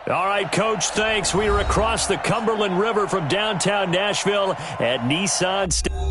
All right, Coach, thanks. We are across the Cumberland River from downtown Nashville at Nissan Stadium.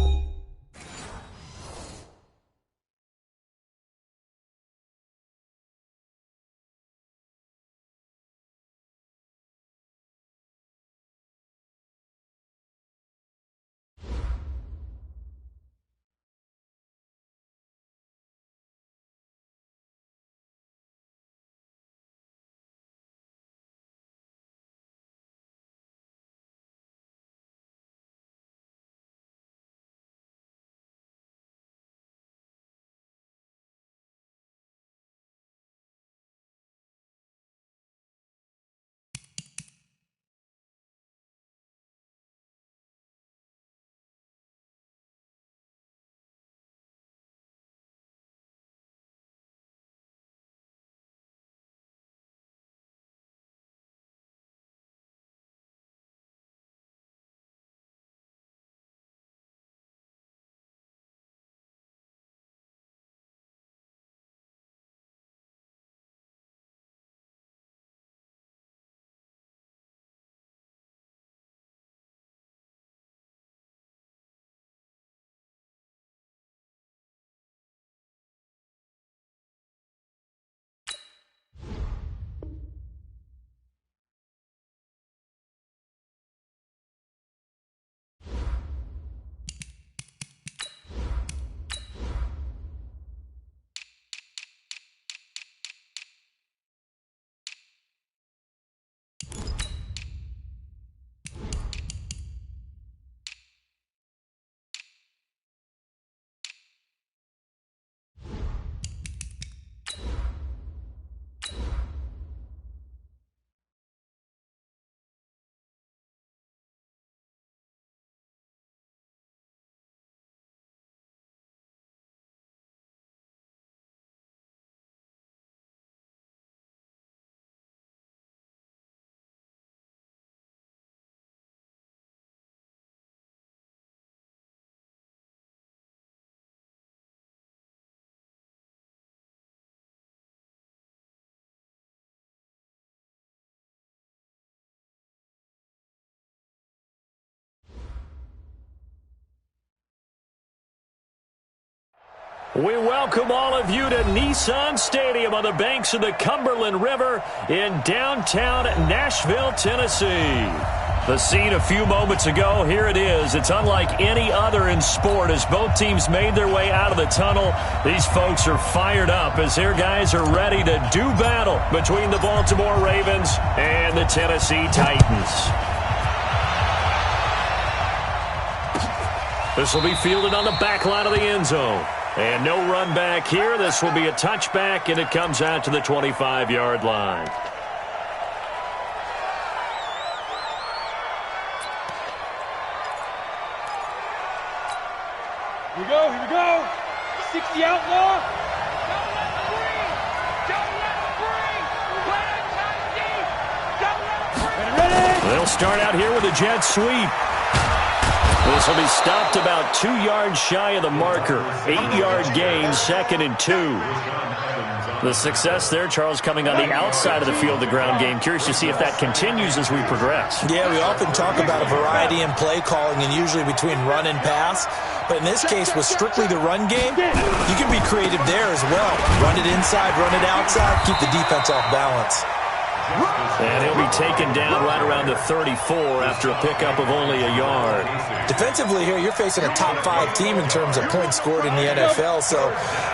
We welcome all of you to Nissan Stadium on the banks of the Cumberland River in downtown Nashville, Tennessee. The scene a few moments ago, here it is. It's unlike any other in sport as both teams made their way out of the tunnel. These folks are fired up as their guys are ready to do battle between the Baltimore Ravens and the Tennessee Titans. This will be fielded on the back line of the end zone. And no run back here. This will be a touchback, and it comes out to the 25-yard line. Here we go, here we go. 60 outlaw. Don't let him breathe. Don't let him breathe. Let him touch deep. Don't let him breathe. Ready? They'll start out here with a jet sweep. This will be stopped about 2 yards shy of the marker. 8-yard gain, 2nd and 2. The success there, Charles, coming on the outside of the field, the ground game. Curious to see if that continues as we progress. Yeah, we often talk about a variety in play calling and usually between run and pass. But in this case, with strictly the run game, you can be creative there as well. Run it inside, run it outside, keep the defense off balance. And he'll be taken down right around the 34 after a pickup of only a yard. Defensively here, you're facing a top-5 team in terms of points scored in the NFL. So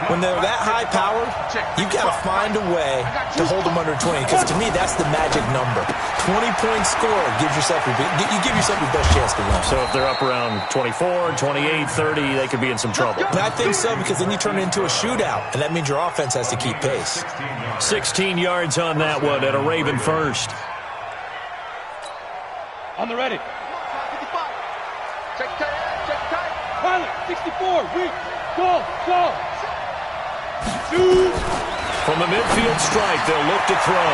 when they're that high-powered, you've got to find a way to hold them under 20. Because to me, that's the magic number. 20 points scored gives yourself your best chance to win. So if they're up around 24, 28, 30, they could be in some trouble. And I think so, because then you turn it into a shootout, and that means your offense has to keep pace. 16 yards on that one at a Raven first. On the ready. 55. Check tight. Pilot, 64. Weak. Go. Shoot. From the midfield strike, they'll look to throw.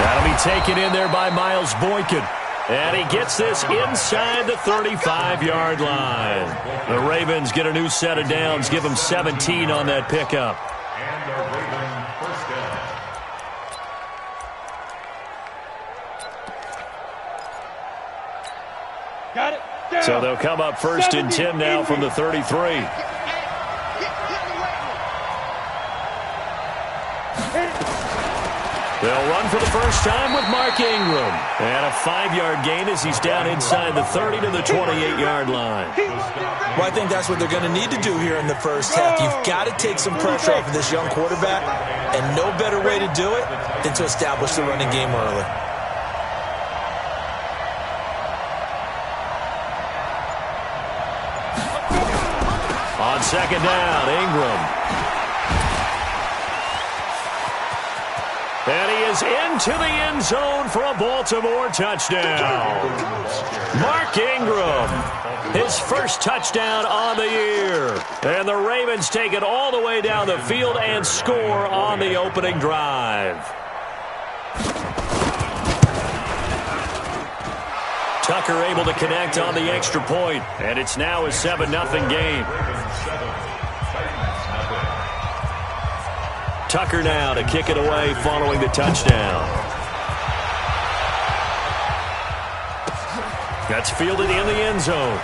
That'll be taken in there by Miles Boykin. And he gets this inside the 35-yard line. The Ravens get a new set of downs, give them 17 on that pickup. Got it. Down. So they'll come up first and 10 now from the 33. They'll run for the first time with Mark Ingram. And a 5-yard gain as he's down inside the 30 to the 28-yard line. Well, I think that's what they're going to need to do here in the first half. You've got to take some pressure off of this young quarterback, and no better way to do it than to establish the running game early. On second down, Ingram. And he is into the end zone for a Baltimore touchdown. Mark Ingram, his first touchdown on the year. And the Ravens take it all the way down the field and score on the opening drive. Tucker able to connect on the extra point, and it's now a 7-0 game. Tucker now to kick it away following the touchdown. That's fielded in the end zone.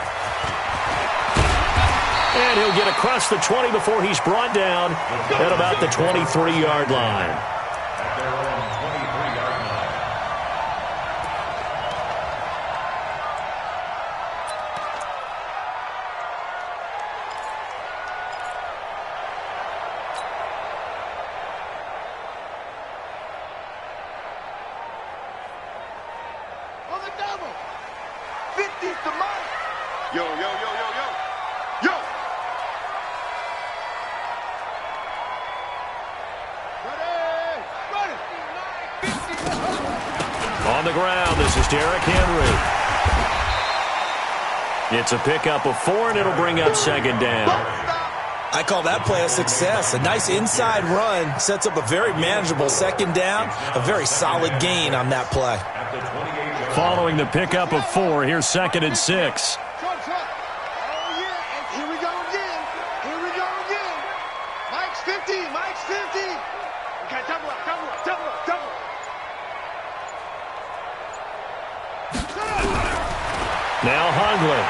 And he'll get across the 20 before he's brought down at about the 23-yard line. On the ground, this is Derrick Henry. It's a pickup of 4, and it'll bring up second down. I call that play a success. A nice inside run sets up a very manageable second down, a very solid gain on that play. Following the pickup of 4, here's second and 6. Here we go again. Here we go again. Mike's 50. Mike's 50. Okay, double up, double up, double up, double up. Now Hundley.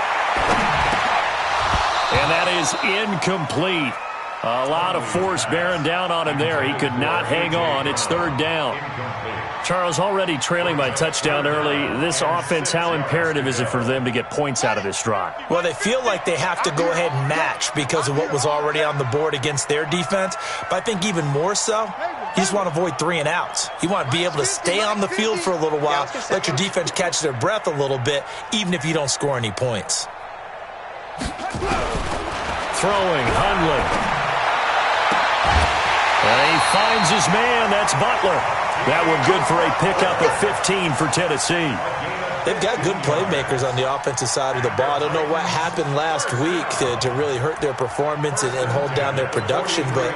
And that is incomplete. A lot of force bearing down on him there. He could not hang on. It's third down. Charles, already trailing by touchdown early. This offense, how imperative is it for them to get points out of this drive? Well, they feel like they have to go ahead and match because of what was already on the board against their defense. But I think even more so, you just want to avoid 3 and outs. You want to be able to stay on the field for a little while, let your defense catch their breath a little bit, even if you don't score any points. Throwing, Hundley. And he finds his man. That's Butler. That one good for a pickup of 15 for Tennessee. They've got good playmakers on the offensive side of the ball. I don't know what happened last week to really hurt their performance and hold down their production, but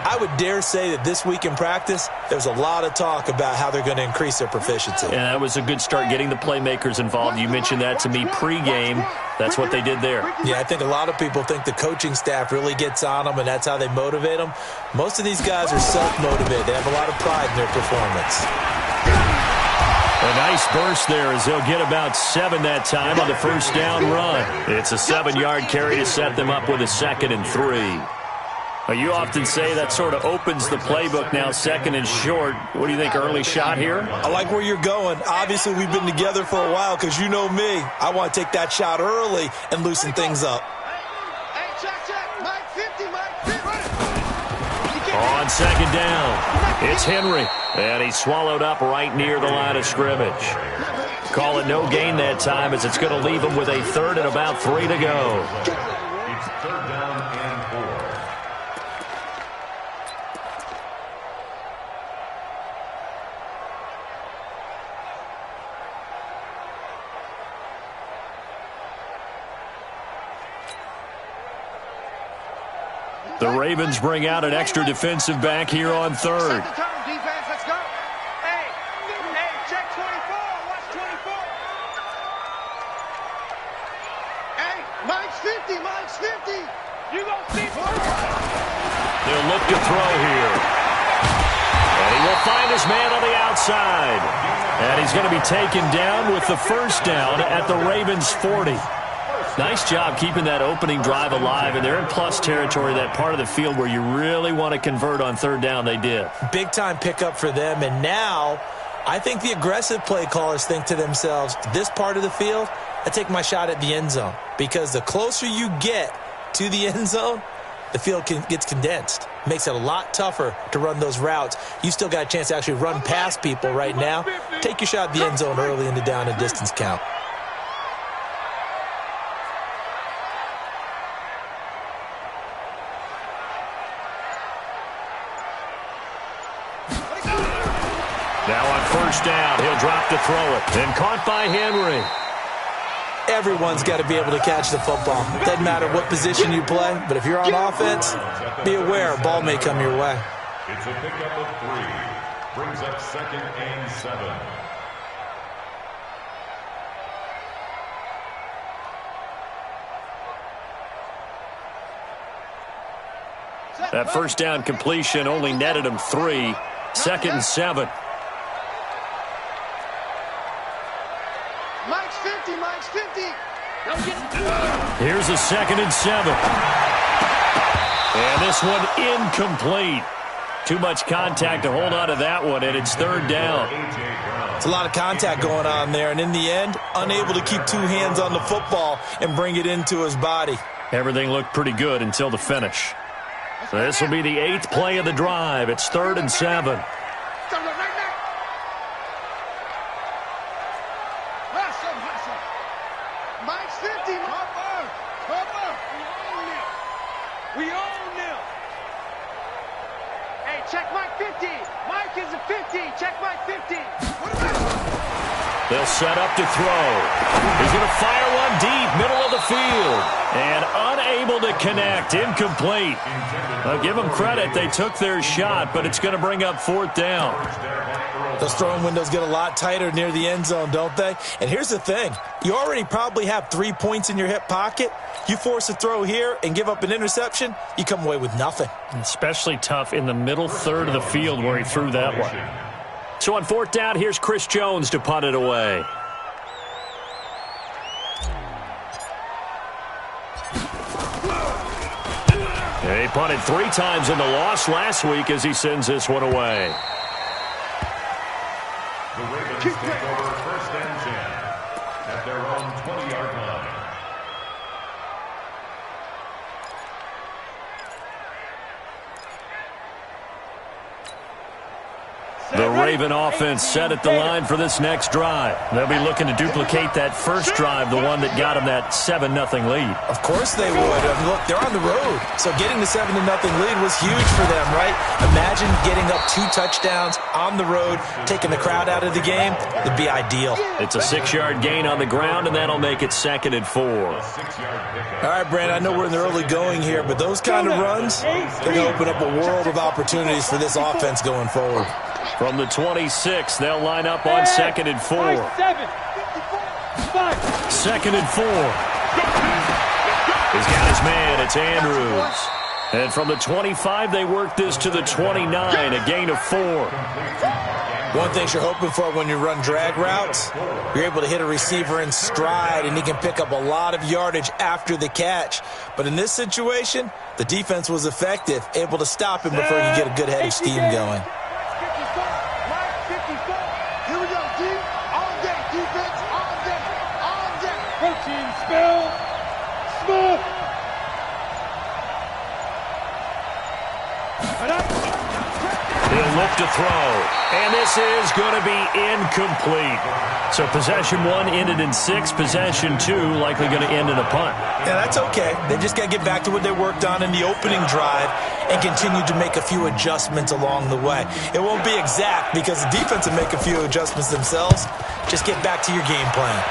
I would dare say that this week in practice, there's a lot of talk about how they're going to increase their proficiency. Yeah, that was a good start getting the playmakers involved. You mentioned that to me pregame. That's what they did there. Yeah, I think a lot of people think the coaching staff really gets on them, and that's how they motivate them. Most of these guys are self-motivated. They have a lot of pride in their performance. A nice burst there as they'll get about 7 that time on the first down run. It's a 7-yard carry to set them up with a 2nd and 3. You often say that sort of opens the playbook now, 2nd and short. What do you think, early shot here? I like where you're going. Obviously, we've been together for a while because you know me. I want to take that shot early and loosen things up. Hey, check. Mike 50, Mike 50. On second down, it's Henry. And he's swallowed up right near the line of scrimmage. Call it no gain that time as it's going to leave him with a 3rd and about 3 to go. It's 3rd down and 4. The Ravens bring out an extra defensive back here on 3rd. Set the tone, defense, let's go. Hey, check 24. Watch 24. Hey, Mike's 50, Mike's 50. You gonna see They'll look to throw here. And he will find his man on the outside. And he's going to be taken down with the first down at the Ravens' 40. Nice job keeping that opening drive alive, and they're in plus territory, that part of the field where you really want to convert on third down. They did. Big-time pickup for them, and now I think the aggressive play callers think to themselves, this part of the field, I take my shot at the end zone, because the closer you get to the end zone, the field gets condensed. Makes it a lot tougher to run those routes. You still got a chance to actually run past people right now. Take your shot at the end zone early in the down and distance count. Now on first down, he'll drop to throw it. Then caught by Henry. Everyone's got to be able to catch the football. Doesn't matter what position you play, but if you're on offense, be aware a ball may come your way. It's a pickup of 3. Brings up 2nd and 7. That first down completion only netted him 3. 2nd and 7. Mike's 50, Mike's 50. Here's a 2nd and 7. And this one incomplete. Too much contact to hold on to that one, and it's third down. It's a lot of contact going on there, and in the end, unable to keep 2 hands on the football and bring it into his body. Everything looked pretty good until the finish. This will be the 8th play of the drive. It's 3rd and 7. Mike's 50. Harper. We own them. Hey, check Mike 50. Mike is a 50. Check Mike 50. They'll set up to throw. He's going to fire one deep, middle of the field. And unable to connect, incomplete. I'll give them credit. They took their shot, but it's going to bring up 4th down. Those throwing windows get a lot tighter near the end zone, don't they? And here's the thing. You already probably have 3 points in your hip pocket. You force a throw here and give up an interception, you come away with nothing. Especially tough in the middle third of the field where he threw that one. So on 4th down, here's Chris Jones to punt it away. He punted 3 times in the loss last week as he sends this one away. The Ravens take over 1st and 10 at their own 20-yard line. The Raven offense set at the line for this next drive. They'll be looking to duplicate that first drive, the one that got them that 7-0 lead. Of course they would. Look, they're on the road, so getting the 7-0 lead was huge for them, right? Imagine getting up 2 touchdowns on the road, taking the crowd out of the game. It'd be ideal. It's a 6-yard gain on the ground, and that'll make it 2nd and 4. All right, Brand, I know we're in the early going here, but those kind of runs, they're going to open up a world of opportunities for this offense going forward. From the 26, they'll line up on 2nd and 4. 2nd and 4. He's got his man. It's Andrews. And from the 25, they work this to the 29, a gain of 4. One thing you're hoping for when you run drag routes, you're able to hit a receiver in stride, and he can pick up a lot of yardage after the catch. But in this situation, the defense was effective, able to stop him before you get a good head of steam going. Protein spill. Smooth. He'll look to throw. And this is going to be incomplete. So possession 1 ended in 6. Possession 2 likely going to end in a punt. Yeah, that's okay. They just got to get back to what they worked on in the opening drive and continue to make a few adjustments along the way. It won't be exact because the defense will make a few adjustments themselves. Just get back to your game plan.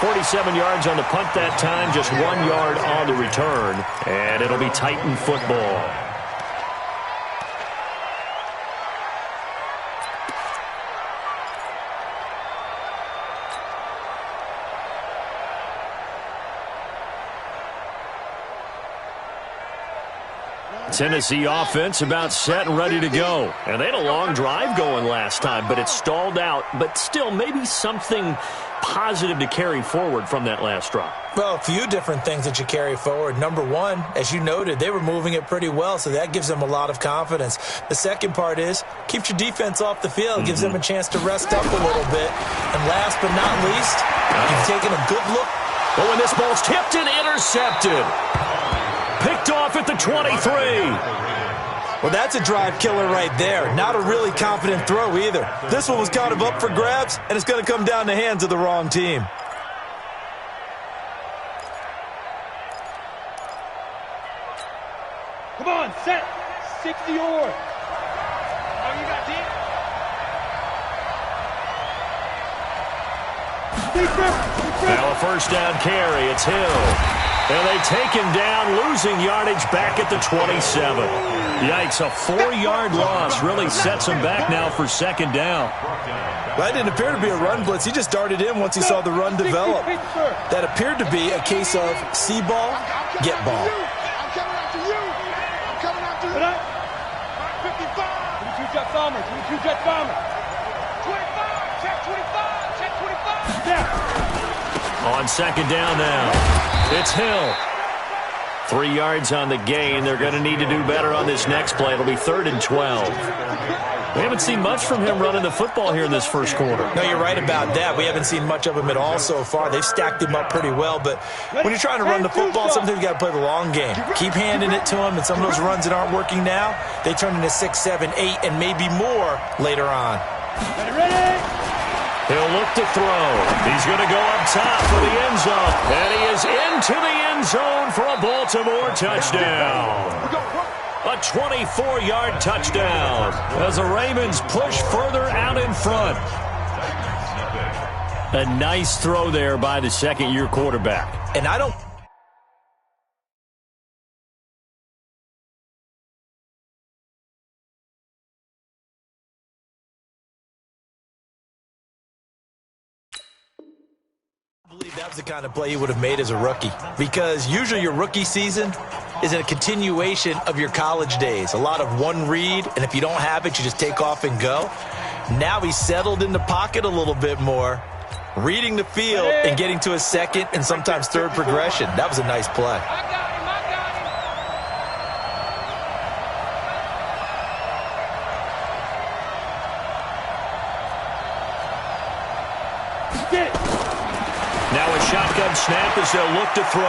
47 yards on the punt that time, just 1 yard on the return, and it'll be Titan football. Tennessee offense about set and ready to go. And they had a long drive going last time, but it stalled out. But still, maybe something positive to carry forward from that last drive. Well, a few different things that you carry forward. Number one, as you noted, they were moving it pretty well, so that gives them a lot of confidence. The second part is, keeps your defense off the field, gives them a chance to rest up a little bit. And last but not least, you've taken a good look. Oh, and this ball's tipped and intercepted. Picked off at the 23. Well, that's a drive killer right there. Not a really confident throw either. This one was kind of up for grabs, and it's going to come down the hands of the wrong team. Come on, set. 60 or. Oh, you got deep. Now a first down carry. It's Hill. And they take him down, losing yardage back at the 27. Yikes, a 4-yard loss really sets him back now for second down. That didn't appear to be a run blitz. He just darted in once he saw the run develop. That appeared to be a case of see ball, get ball. I'm coming after you. I'm coming after you. 55. 22 jet bomber. 22 jet bomber. 25. Check 25. Check 25. Yeah. On second down now, it's Hill. 3 yards on the gain. They're going to need to do better on this next play. It'll be 3rd and 12. We haven't seen much from him running the football here in this first quarter. No, you're right about that. We haven't seen much of him at all so far. They've stacked him up pretty well, but when you're trying to run the football, sometimes you got to play the long game. Keep handing it to him, and some of those runs that aren't working now, they turn into 6, 7, 8, and maybe more later on. Ready? He'll look to throw. He's going to go up top for the end zone. And he is into the end zone for a Baltimore touchdown. A 24-yard touchdown as the Ravens push further out in front. A nice throw there by the second-year quarterback. And I don't... I believe that was the kind of play he would have made as a rookie, because usually your rookie season is a continuation of your college days. A lot of one read, and if you don't have it, you just take off and go. Now he's settled in the pocket a little bit more, reading the field and getting to a second and sometimes third progression. That was a nice play. I got him. Now a shotgun snap as they'll look to throw.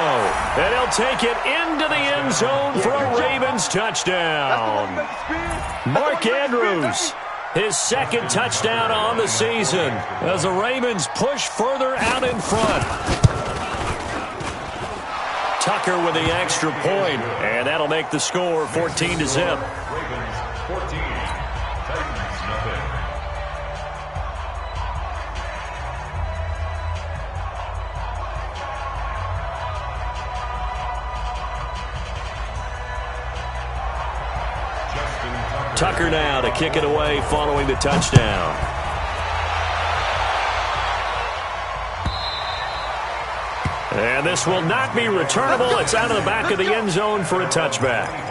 And he'll take it into the end zone for a Ravens touchdown. Mark Andrews, his second touchdown on the season as the Ravens push further out in front. Tucker with the extra point, and that'll make the score 14-0. Ravens 14, Titans nothing. Tucker now to kick it away following the touchdown. And this will not be returnable. It's out of the back of the end zone for a touchback.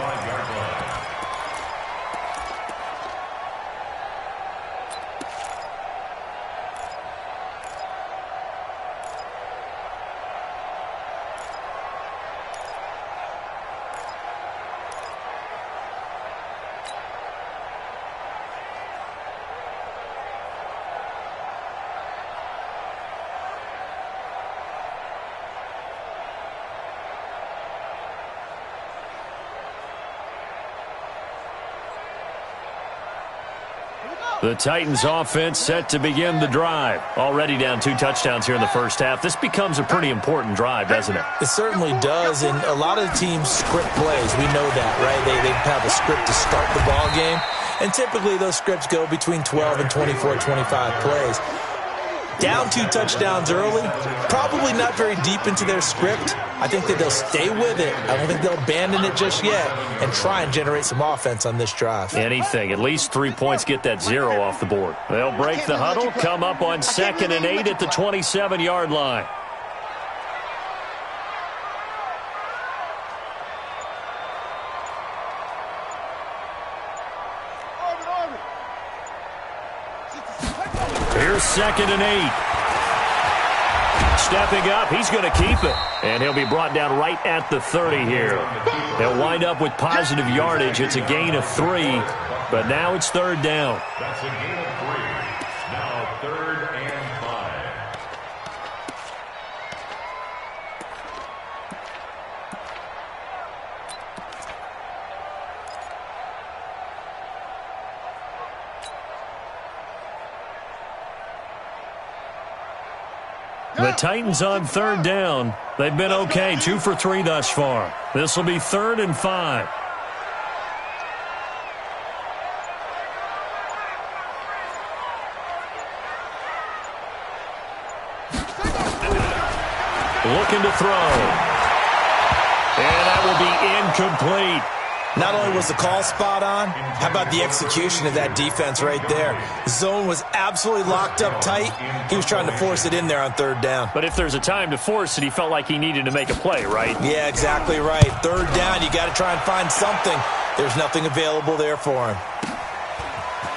The Titans offense set to begin the drive. Already down 2 touchdowns here in the first half. This becomes a pretty important drive, doesn't it? It certainly does, and a lot of the teams script plays. We know that, right? They have a script to start the ball game, and typically those scripts go between 12 and 24, 25 plays. Down 2 touchdowns early, probably not very deep into their script. I think that they'll stay with it. I don't think they'll abandon it just yet and try and generate some offense on this drive. Anything. At least 3 points, get that 0 off the board. They'll break the huddle, come up on 2nd and 8 at the 27-yard line. Here's 2nd and 8. Stepping up, he's going to keep it. And he'll be brought down right at the 30 here. They'll wind up with positive yardage. It's a gain of 3, but now it's 3rd down. That's a gain of 3. Now 3rd and 5. The Titans on 3rd down. They've been okay, 2 for 3 thus far. This will be 3rd and 5. Looking to throw. And that will be incomplete. Not only was the call spot on, how about the execution of that defense right there? The zone was absolutely locked up tight. He was trying to force it in there on 3rd down. But if there's a time to force it, he felt like he needed to make a play, right? Yeah, exactly right. 3rd down, you got to try and find something. There's nothing available there for him.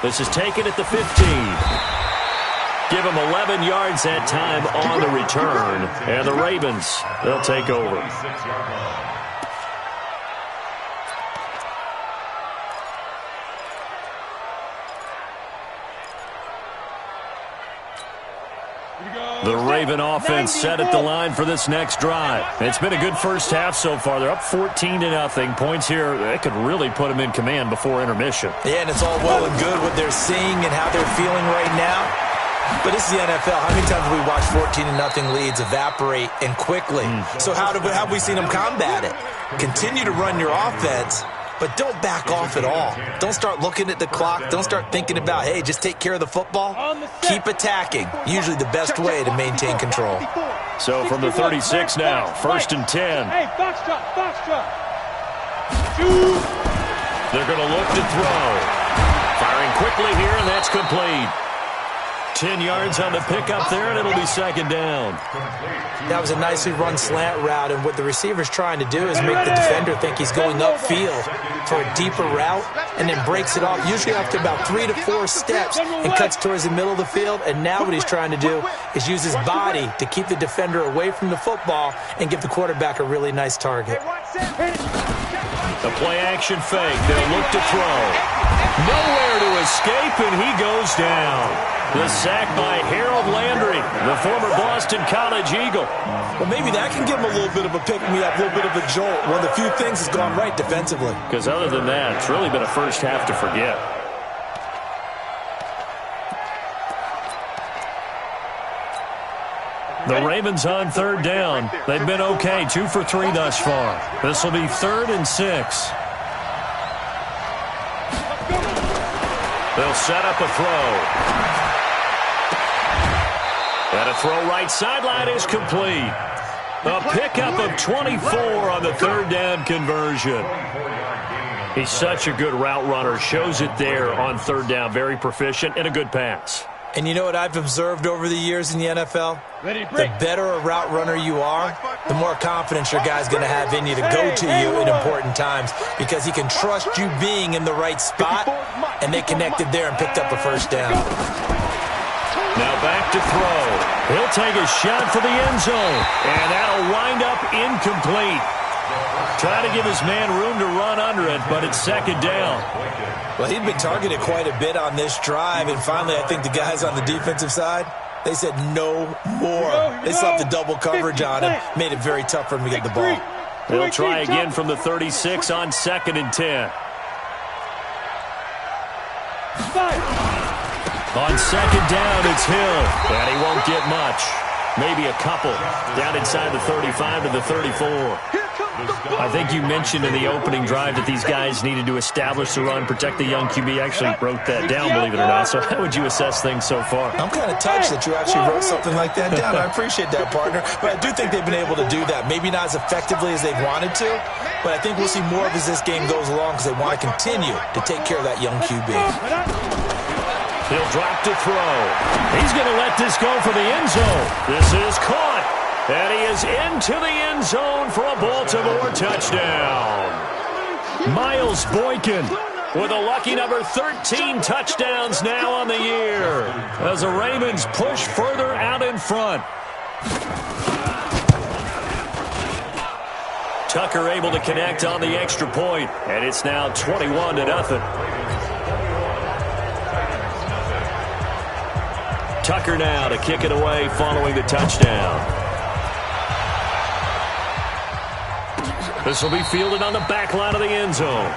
This is taken at the 15. Give him 11 yards that time on the return. And the Ravens, they'll take over. The Raven offense set at the line for this next drive. It's been a good first half so far. They're up 14-0. Points here, they could really put them in command before intermission. Yeah, and it's all well and good what they're seeing and how they're feeling right now. But this is the NFL. How many times have we watched 14-0 leads evaporate and quickly? So how have we seen them combat it? Continue to run your offense, but don't back off at all. Don't start looking at the clock. Don't start thinking about, hey, just take care of the football. Keep attacking. Usually the best way to maintain control. So from the 36 now, 1st and 10. Hey, box drop. They're going to look to throw. Firing quickly here, and that's complete. 10 yards on the pickup there, and it'll be 2nd down. That was a nicely run slant route, and what the receiver's trying to do is make the defender think he's going upfield for a deeper route, and then breaks it off, usually after about 3 to 4 steps, and cuts towards the middle of the field. And now what he's trying to do is use his body to keep the defender away from the football and give the quarterback a really nice target. The play-action fake. They'll look to throw. Nowhere to escape, and he goes down. The sack by Harold Landry, the former Boston College Eagle. Well, maybe that can give him a little bit of a pick-me-up, a little bit of a jolt. One of the few things that's gone right defensively. Because other than that, it's really been a first half to forget. The Ravens on 3rd down. They've been okay, 2 for 3 thus far. This will be 3rd and 6. They'll set up a throw. And a throw right sideline is complete. A pickup of 24 on the 3rd down conversion. He's such a good route runner. Shows it there on 3rd down. Very proficient and a good pass. And you know what I've observed over the years in the NFL? The better a route runner you are, the more confidence your guy's going to have in you to go to you in important times, because he can trust you being in the right spot, and they connected there and picked up a 1st down. Now back to throw. He'll take a shot for the end zone, and that'll wind up incomplete. Trying to give his man room to run under it, but it's 2nd down. Well, he'd been targeted quite a bit on this drive, and finally I think the guys on the defensive side, they said no more. They slapped the double coverage on him, made it very tough for him to get the ball. They'll try again from the 36 on 2nd and 10. On 2nd down, it's Hill, and he won't get much. Maybe a couple. Down inside the 35 to the 34. I think you mentioned in the opening drive that these guys needed to establish the run, protect the young QB. I actually wrote that down, believe it or not. So how would you assess things so far? I'm kind of touched that you actually wrote something like that down. I appreciate that, partner. But I do think they've been able to do that. Maybe not as effectively as they've wanted to, but I think we'll see more of as this game goes along, because they want to continue to take care of that young QB. He'll drop to throw. He's going to let this go for the end zone. This is caught. And he is into the end zone for a Baltimore touchdown. Miles Boykin with a lucky number 13 touchdowns now on the year as the Ravens push further out in front. Tucker able to connect on the extra point, and it's now 21-0. Tucker now to kick it away following the touchdown. This will be fielded on the back line of the end zone.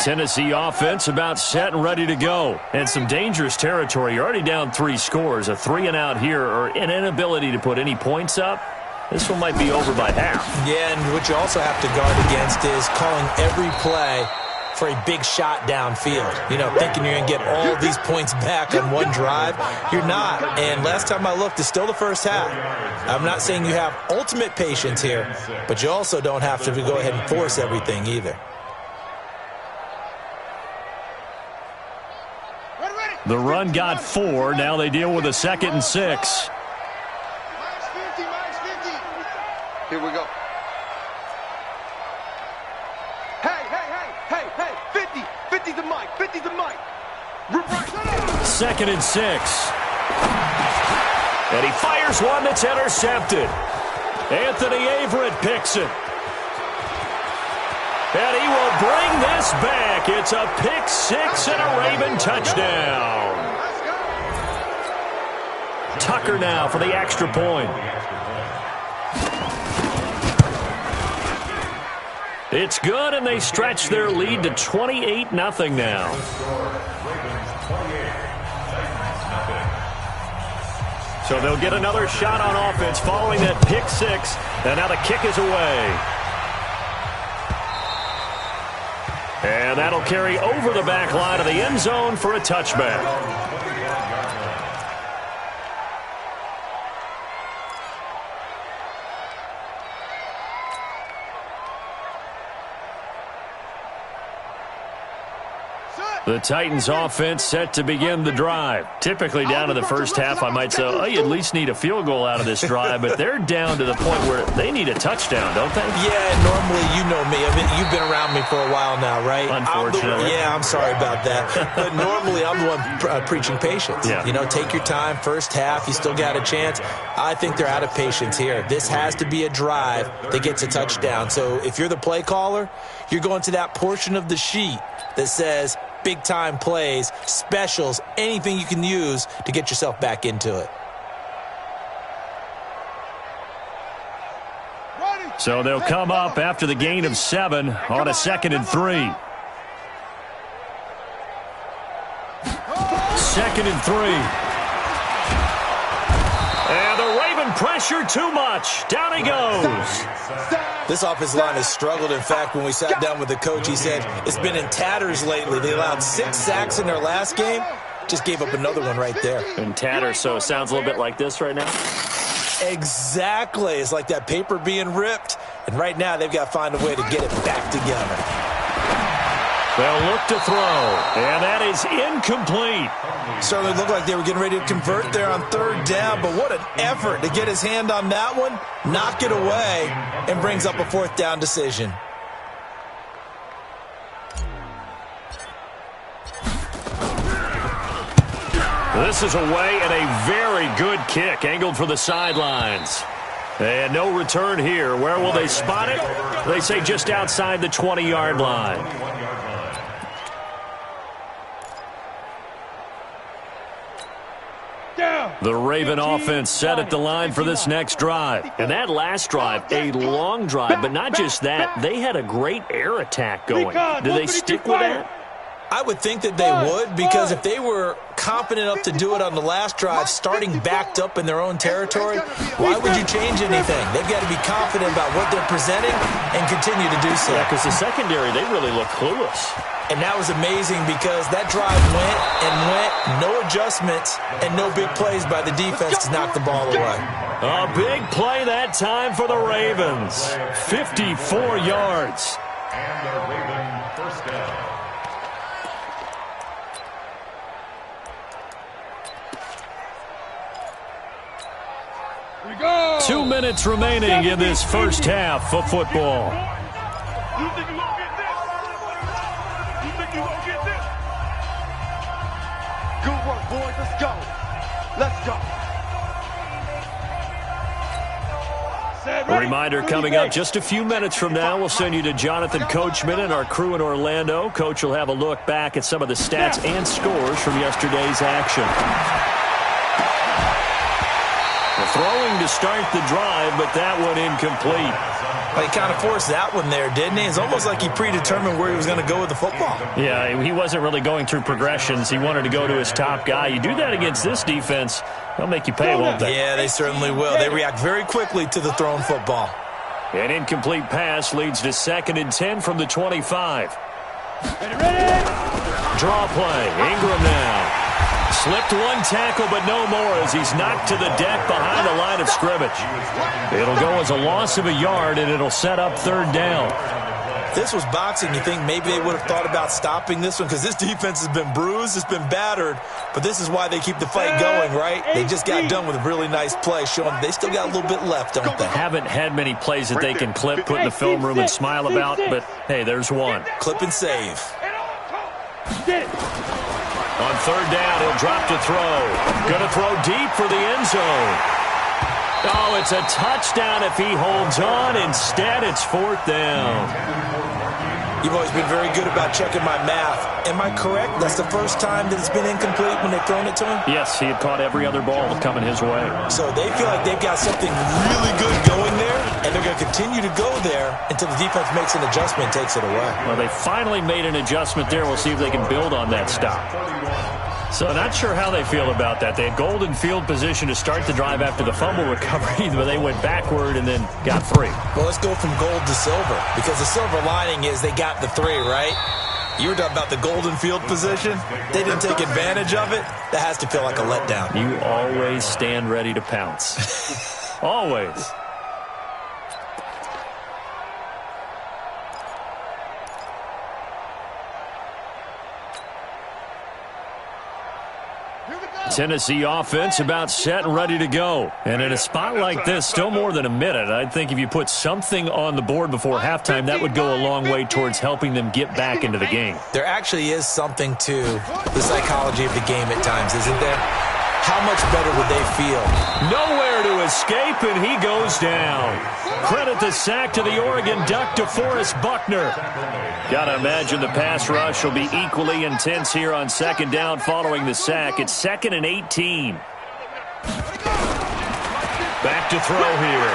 Tennessee offense about set and ready to go. And some dangerous territory. You're already down 3 scores. A 3-and-out here or an inability to put any points up. This one might be over by half. Yeah, and what you also have to guard against is calling every play for a big shot downfield. You know, thinking you're going to get all of these points back on one drive. You're not. And last time I looked, it's still the first half. I'm not saying you have ultimate patience here, but you also don't have to go ahead and force everything either. The run got 4. Now they deal with a 2nd and 6. Here we go. Hey, 50. 50's the mic. 50's the mic. Right. 2nd and 6. And he fires one that's intercepted. Anthony Averett picks it. And he will bring this back. It's a pick 6 and a Raven touchdown. Tucker now for the extra point. It's good, and they stretch their lead to 28-0 now. So they'll get another shot on offense following that pick 6. And now the kick is away. And that'll carry over the back line of the end zone for a touchback. The Titans offense set to begin the drive. Typically down to the first half, I might say, oh, you at least need a field goal out of this drive, but they're down to the point where they need a touchdown, don't they? Yeah, normally, you know me. I mean, you've been around me for a while now, right? Unfortunately. I'm sorry about that. But normally, I'm the one preaching patience. Yeah. You know, take your time, first half, you still got a chance. I think they're out of patience here. This has to be a drive that gets a touchdown. So if you're the play caller, you're going to that portion of the sheet that says big-time plays, specials, anything you can use to get yourself back into it. So they'll come up after the gain of 7 on a 2nd and 3. 2nd and 3. And the Raven pressure too much. Down he goes. This offensive line has struggled. In fact, when we sat down with the coach, he said it's been in tatters lately. They allowed 6 sacks in their last game. Just gave up another one right there. In tatters, so it sounds a little bit like this right now? Exactly. It's like that paper being ripped. And right now, they've got to find a way to get it back together. They'll look to throw. And that is incomplete. Certainly looked like they were getting ready to convert there on 3rd down, but what an effort to get his hand on that one, knock it away, and brings up a 4th down decision. This is away and a very good kick, angled for the sidelines. And no return here. Where will they spot it? They say just outside the 20-yard line. The Raven offense set at the line for this next drive. And that last drive, a long drive, but not just that. They had a great air attack going. Do they stick with that? I would think that they would, because if they were confident enough to do it on the last drive, starting backed up in their own territory, why would you change anything? They've got to be confident about what they're presenting and continue to do so. Yeah, because the secondary, they really look clueless. And that was amazing because that drive went and went, no adjustments, and no big plays by the defense to knock the ball away. A big play that time for the Ravens. 54 yards. And the Raven first down. minutes remaining in this first half of football. You think you won't get this? You think you won't get this? Good work, boys. Let's go. Let's go. A reminder coming up just a few minutes from now. We'll send you to Jonathan Coachman and our crew in Orlando. Coach will have a look back at some of the stats and scores from yesterday's action. The throwing to start the drive, but that one incomplete. Well, he kind of forced that one there, didn't he? It's almost like he predetermined where he was going to go with the football. Yeah, he wasn't really going through progressions. He wanted to go to his top guy. You do that against this defense, they'll make you pay, won't they? Yeah, they certainly will. They react very quickly to the thrown football. An incomplete pass leads to 2nd and 10 from the 25. Draw play. Ingram now. Slipped one tackle, but no more as he's knocked to the deck behind the line of scrimmage. It'll go as a loss of a yard, and it'll set up 3rd down. If this was boxing, you think maybe they would have thought about stopping this one because this defense has been bruised, it's been battered, but this is why they keep the fight going, right? They just got done with a really nice play, showing they still got a little bit left, don't they? Haven't had many plays that they can clip, put in the film room, and smile about, but, hey, there's one. Clip and save. On 3rd down, he'll drop to throw. Going to throw deep for the end zone. Oh, it's a touchdown if he holds on. Instead, it's 4th down. You've always been very good about checking my math. Am I correct? That's the first time that it's been incomplete when they've thrown it to him? Yes, he had caught every other ball coming his way. So they feel like they've got something really good going there, and they're going to continue to go there until the defense makes an adjustment and takes it away. Well, they finally made an adjustment there. We'll see if they can build on that stop. So not sure how they feel about that. They had golden field position to start the drive after the fumble recovery, but they went backward and then got 3. Well, let's go from gold to silver, because the silver lining is they got the 3, right? You were talking about the golden field position. They didn't take advantage of it. That has to feel like a letdown. You always stand ready to pounce. Always. Tennessee offense about set and ready to go. And in a spot like this, still more than a minute, I think if you put something on the board before halftime, that would go a long way towards helping them get back into the game. There actually is something to the psychology of the game at times, isn't there? How much better would they feel? Nowhere to escape, and he goes down. Credit the sack to the Oregon Duck, DeForest Buckner. Gotta imagine the pass rush will be equally intense here on 2nd down following the sack. It's 2nd and 18. Back to throw here.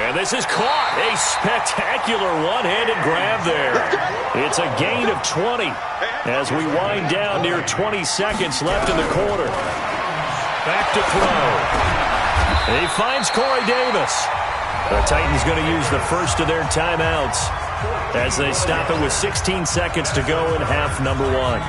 And this is caught. A spectacular one-handed grab there. It's a gain of 20 as we wind down near 20 seconds left in the quarter. Back to throw. He finds Corey Davis. The Titans going to use the first of their timeouts as they stop it with 16 seconds to go in half number 1.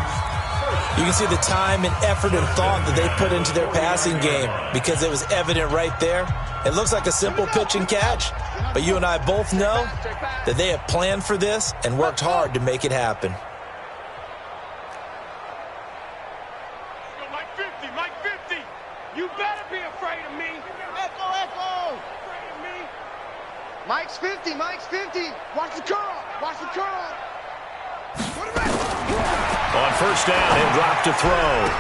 You can see the time and effort and thought that they put into their passing game because it was evident right there. It looks like a simple pitch and catch, but you and I both know that they have planned for this and worked hard to make it happen. Mike 50, Mike 50. You better be afraid of me. Echo, echo. Afraid of me. Mike's 50, Mike's 50. Watch the curl, watch the curl. On 1st down, he'll drop to throw.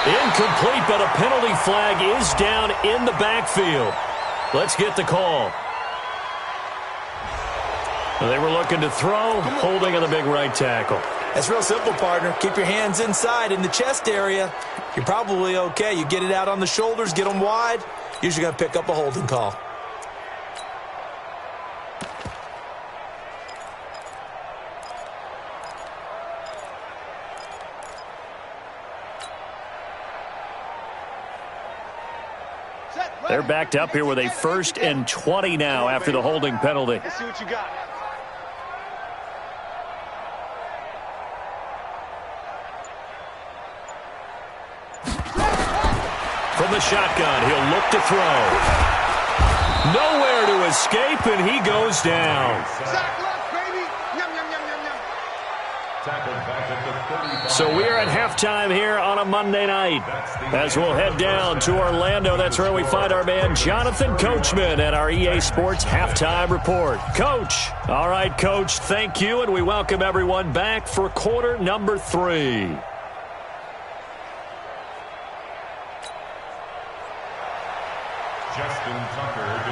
Incomplete, but a penalty flag is down in the backfield. Let's get the call. They were looking to throw, holding on the big right tackle. That's real simple, partner. Keep your hands inside in the chest area. You're probably okay. You get it out on the shoulders, get them wide. Usually going to pick up a holding call. They're backed up here with a 1st and 20 now after the holding penalty. Let's see what you got. From the shotgun, he'll look to throw. Nowhere to escape, and he goes down. Sack left, baby. Yum, yum, yum, yum, yum. tackled back at the 35. So we are at halftime here on a Monday night. As we'll head down to Orlando, that's where we find our man Jonathan Coachman at our EA Sports Halftime Report. Coach. All right, Coach, thank you, and we welcome everyone back for quarter number 3.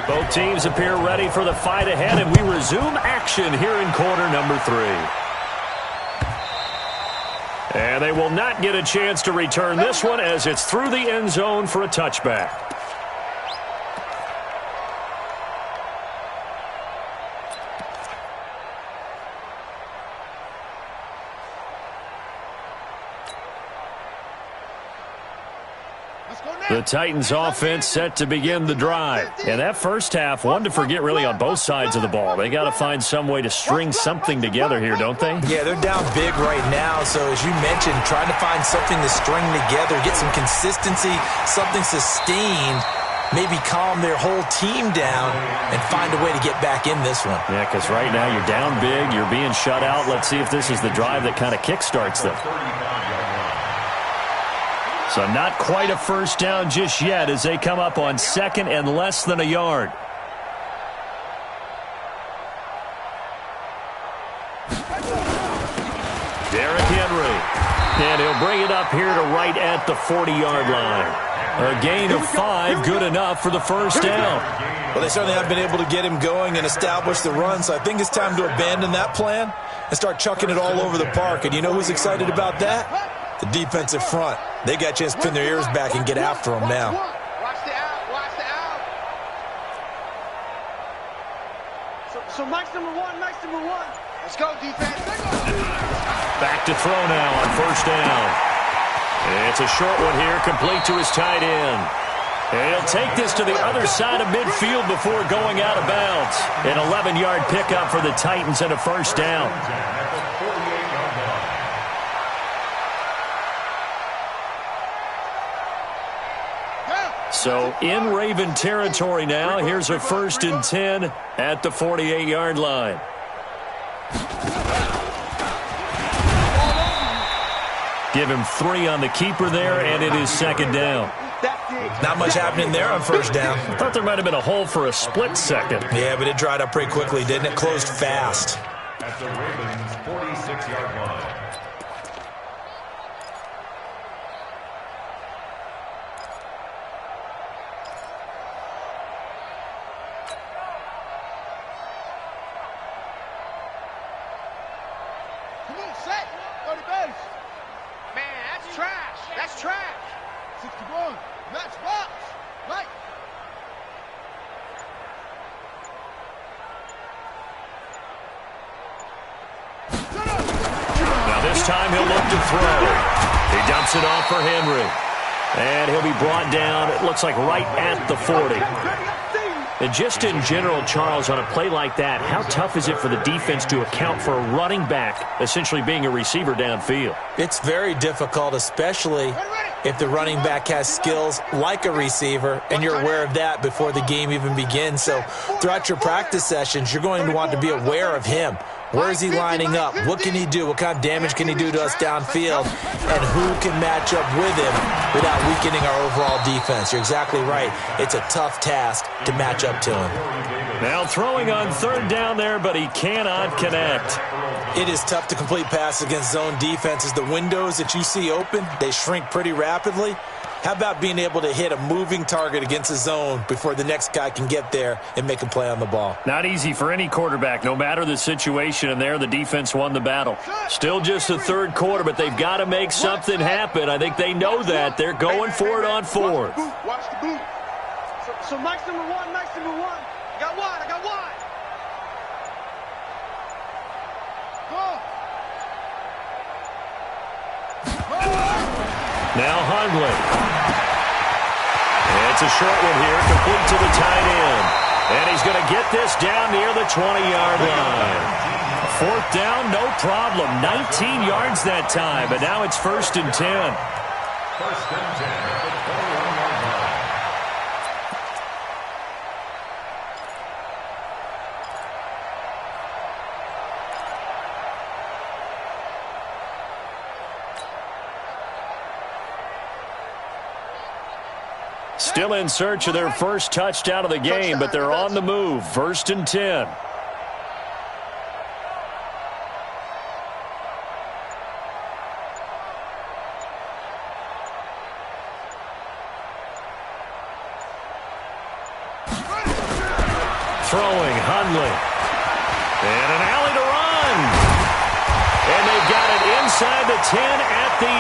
Both teams appear ready for the fight ahead, and we resume action here in quarter number 3. And they will not get a chance to return this one as it's through the end zone for a touchback. The Titans offense set to begin the drive. And that first half, one to forget really on both sides of the ball. They got to find some way to string something together here, don't they? Yeah, they're down big right now. So as you mentioned, trying to find something to string together, get some consistency, something sustained, maybe calm their whole team down and find a way to get back in this one. Yeah, because right now you're down big, you're being shut out. Let's see if this is the drive that kind of kickstarts them. So not quite a first down just yet as they come up on second and less than a yard. Derrick Henry. And he'll bring it up here to right at the 40-yard line. A gain of 5, good enough for the first down. Well, they certainly have been able to get him going and establish the run, so I think it's time to abandon that plan and start chucking it all over the park. And you know who's excited about that? The defensive front. They got a chance to pin their ears back and get after him now. Watch the out. Watch the out. So Mike's number one. Let's go, defense. Back to throw now on first down. It's a short one here, complete to his tight end. And he'll take this to the other side of midfield before going out of bounds. An 11-yard pickup for the Titans and a first down. So in Raven territory now. Here's a 1st and 10 at the 48-yard line. Give him 3 on the keeper there, and it is second down. Not much happening there on first down. I thought there might have been a hole for a split second. Yeah, but it dried up pretty quickly, didn't it? Closed fast. At the Ravens' 46-yard line. Time he'll look to throw. He dumps it off for Henry. And he'll be brought down, it looks like right at the 40. And just in general, Charles, on a play like that, how tough is it for the defense to account for a running back essentially being a receiver downfield? It's very difficult, especially if the running back has skills like a receiver, and you're aware of that before the game even begins. So throughout your practice sessions, you're going to want to be aware of him. Where is he lining up? What can he do? What kind of damage can he do to us downfield? And who can match up with him without weakening our overall defense? You're exactly right. It's a tough task to match up to him. Now throwing on third down there, but he cannot connect. It is tough to complete passes against zone defenses. The windows that you see open, they shrink pretty rapidly. How about being able to hit a moving target against a zone before the next guy can get there and make a play on the ball? Not easy for any quarterback, no matter the situation, and there the defense won the battle. Still just the third quarter, but they've got to make something happen. I think they know that. They're going for it on fourth. Watch the boot. So Mike's number one. I got one. Now Hundley. It's a short one here, complete to the tight end. And he's going to get this down near the 20-yard line. Fourth down, no problem. 19 yards that time, but now it's 1st and 10. 1st and 10 at the 21-yard line. Still in search of their first touchdown of the game, but they're on the move. 1st and 10. Throwing, Hundley. And an alley to run. And they've got it inside the 10 at the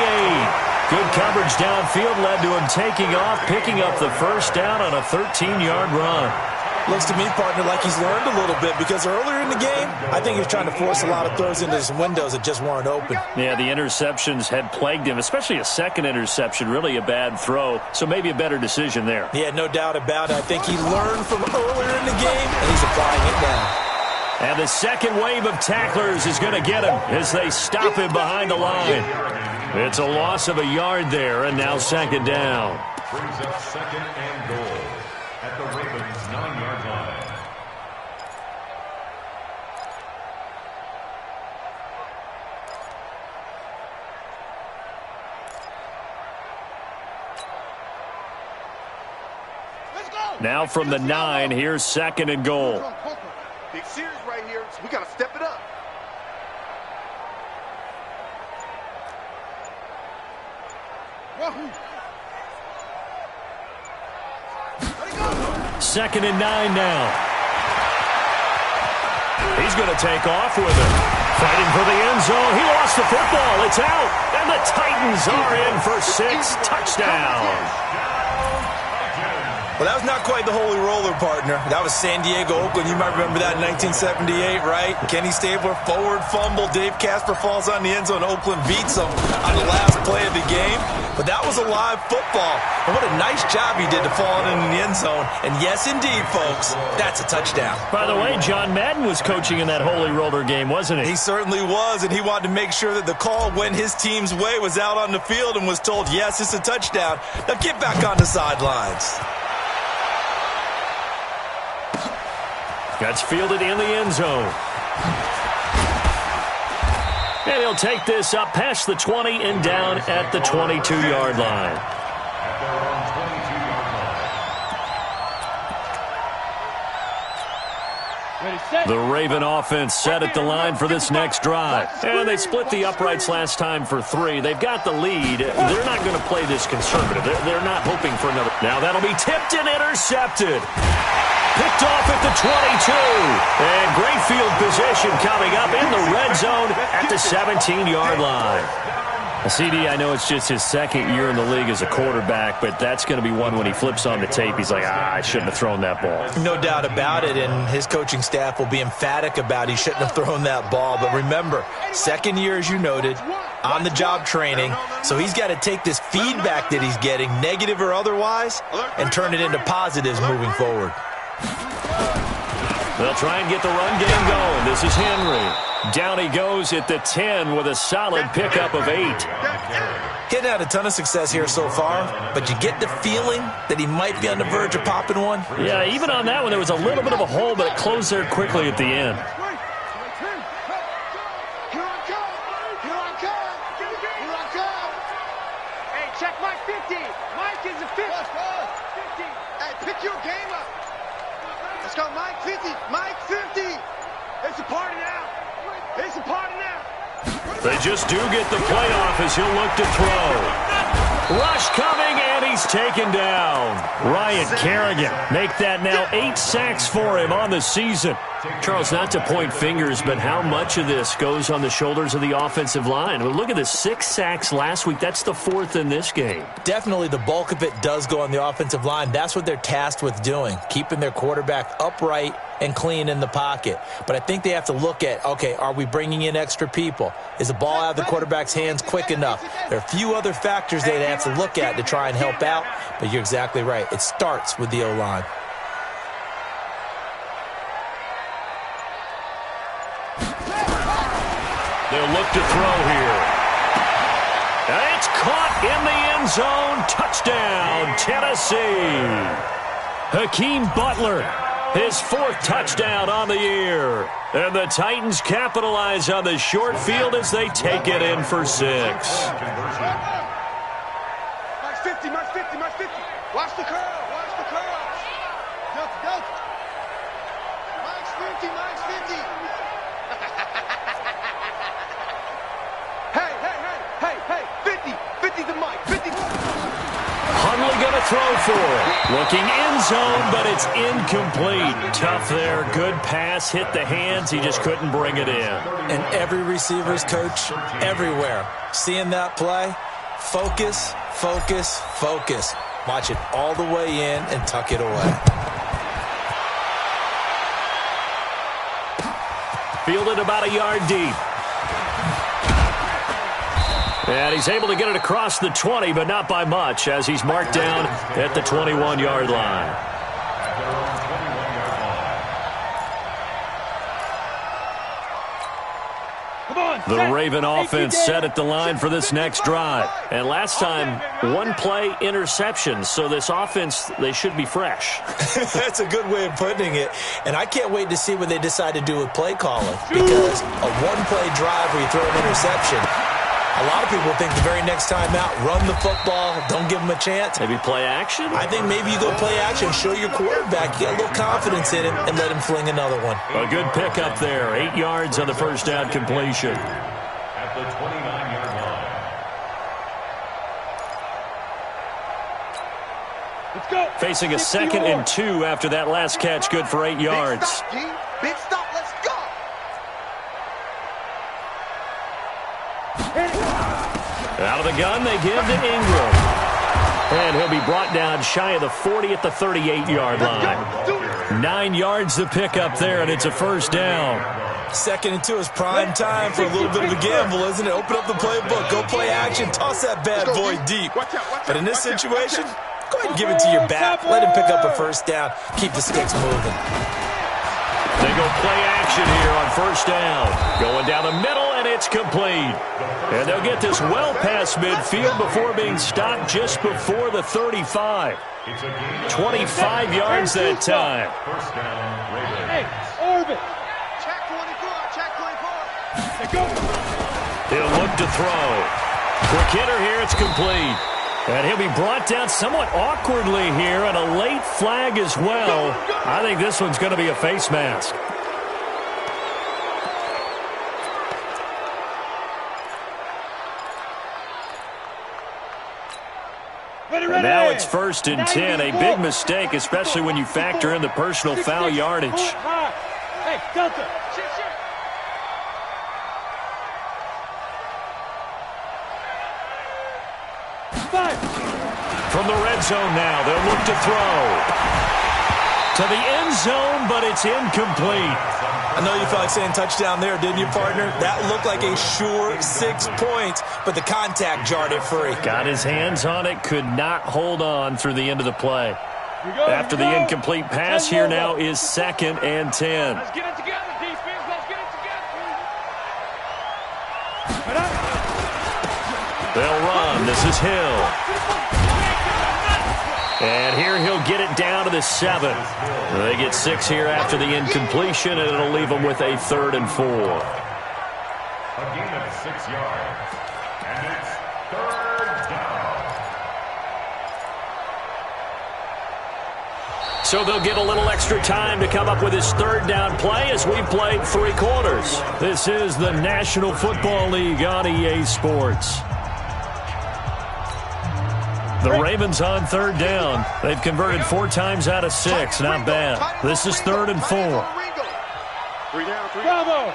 8. Good coverage downfield led to him taking off, picking up the first down on a 13-yard run. Looks to me, partner, like he's learned a little bit because earlier in the game, I think he was trying to force a lot of throws into some windows that just weren't open. Yeah, the interceptions had plagued him, especially a second interception, really a bad throw, so maybe a better decision there. Yeah, no doubt about it. I think he learned from earlier in the game, and he's applying it now. And the second wave of tacklers is going to get him as they stop him behind the line. It's a loss of a yard there, and now 2nd down. Brings up 2nd and goal at the Ravens' 9-yard line. Now from the 9, here's 2nd and goal. Big series right here, so we got to step it up. Second and 9 now. He's going to take off with it. Fighting for the end zone. He lost the football. It's out. And the Titans are in for 6. Touchdown. Well, that was not quite the holy roller, partner. That was San Diego, Oakland. You might remember that in 1978, right? Kenny Stabler, forward fumble. Dave Casper falls on the end zone. Oakland beats him on the last play of the game. But that was a live football. And what a nice job he did to fall in the end zone. And yes, indeed, folks, that's a touchdown. By the way, John Madden was coaching in that holy roller game, wasn't he? He certainly was, and he wanted to make sure that the call went his team's way, was out on the field and was told, yes, it's a touchdown. Now get back on the sidelines. Gets fielded in the end zone. And he'll take this up past the 20 and down at the 22-yard line. At their own 22-yard line. The Raven offense set at the line for this next drive. And they split the uprights last time for 3. They've got the lead. They're not going to play this conservative. They're not hoping for another. Now that'll be tipped and intercepted. Picked off at the 22. And great field position coming up in the red zone at the 17-yard line. CD, I know it's just his 2nd year in the league as a quarterback, but that's going to be one when he flips on the tape. He's like, I shouldn't have thrown that ball. No doubt about it, and his coaching staff will be emphatic about he shouldn't have thrown that ball. But remember, 2nd year, as you noted, on-the-job training, so he's got to take this feedback that he's getting, negative or otherwise, and turn it into positives moving forward. They'll try and get the run game going. This is Henry. Down he goes at the 10 with a solid pickup of 8. Hitting out a ton of success here so far, but you get the feeling that he might be on the verge of popping one. Yeah, even on that one, there was a little bit of a hole, but it closed there quickly at the end. Hey, check Mike 50. Mike is a 50. 50. Hey, pick your game up. Let's go, Mike 50. Mike 50. It's a party now. It's a party now. They just do get the playoff as he'll look to throw. Rush coming, and he's taken down. Ryan Kerrigan make that now 8 sacks for him on the season. Charles, not to point fingers, but how much of this goes on the shoulders of the offensive line? Well, look at the 6 sacks last week. That's the 4th in this game. Definitely the bulk of it does go on the offensive line. That's what they're tasked with doing, keeping their quarterback upright and clean in the pocket. But I think they have to look at, okay, are we bringing in extra people? Is the ball out of the quarterback's hands quick enough? There are a few other factors they have to look at to try and help out, but you're exactly right. It starts with the O-line. They'll look to throw here. And it's caught in the end zone. Touchdown, Tennessee. Hakeem Butler, his 4th touchdown on the year. And the Titans capitalize on the short field as they take it in for 6. Mike 50, Mike 50, Mike 50. Watch the curl. Watch the curl. Go. Mike's 50. Mike's 50. Hey. 50. 50 to Mike. 50. Hundley going to throw for it. Looking end zone, but it's incomplete. Tough there. Good pass. Hit the hands. He just couldn't bring it in. And every receiver's coach everywhere. Seeing that play, focus. Watch it all the way in and tuck it away. Fielded about a yard deep. And he's able to get it across the 20, but not by much, as he's marked down at the 21-yard line. The Raven offense set at the line for this next drive. And last time, one-play interception. So this offense, they should be fresh. That's a good way of putting it. And I can't wait to see what they decide to do with play calling. Because a one-play drive where you throw an interception, a lot of people think the very next time out, run the football, don't give them a chance. Maybe play action? I think maybe you go play action, show your quarterback, get a little confidence in him, and let him fling another one. A good pickup there. 8 yards on the first down completion. At the 29-yard line. Let's go. Facing a 2nd and 2 after that last catch. Good for 8 yards. Big stop, G. Big stop. Let's go. Out of the gun, they give to Ingram. And he'll be brought down shy of the 40 at the 38-yard line. 9 yards to pick up there, and it's a first down. 2nd and 2 is prime time for a little bit of a gamble, isn't it? Open up the playbook, go play action, toss that bad boy deep. But in this situation, go ahead and give it to your back. Let him pick up a first down. Keep the sticks moving. They go play action here on first down. Going down the middle, and it's complete. And they'll get this well past midfield before being stopped just before the 35. 25 yards that time. First down, Ravens. Hey, Orbit. Check 24. Check 24. Go. He'll look to throw. Quick hitter here, it's complete. And he'll be brought down somewhat awkwardly here, and a late flag as well. I think this one's going to be a face mask. And now it's 1st and 10. A big mistake, especially when you factor in the personal foul yardage. Hey, Delta. Shit. From the red zone now, they'll look to throw. To the end zone, but it's incomplete. I know you felt like saying touchdown there, didn't you, partner? That looked like a sure 6 points, but the contact jarred it free. Got his hands on it, could not hold on through the end of the play. After the incomplete pass, here now is 2nd and 10. Let's get it together, defense. Let's get it together. They'll run. This is Hill. And here he'll get it down to the 7. They get 6 here after the incompletion, and it'll leave them with a 3rd and 4. A gain of 6 yards. And it's 3rd down. So they'll get a little extra time to come up with his 3rd down play as we've played 3 quarters. This is the National Football League on EA Sports. The Ravens on 3rd down. They've converted 4 times out of 6. Not bad. This is 3rd and 4. 3 down, 3. Bravo.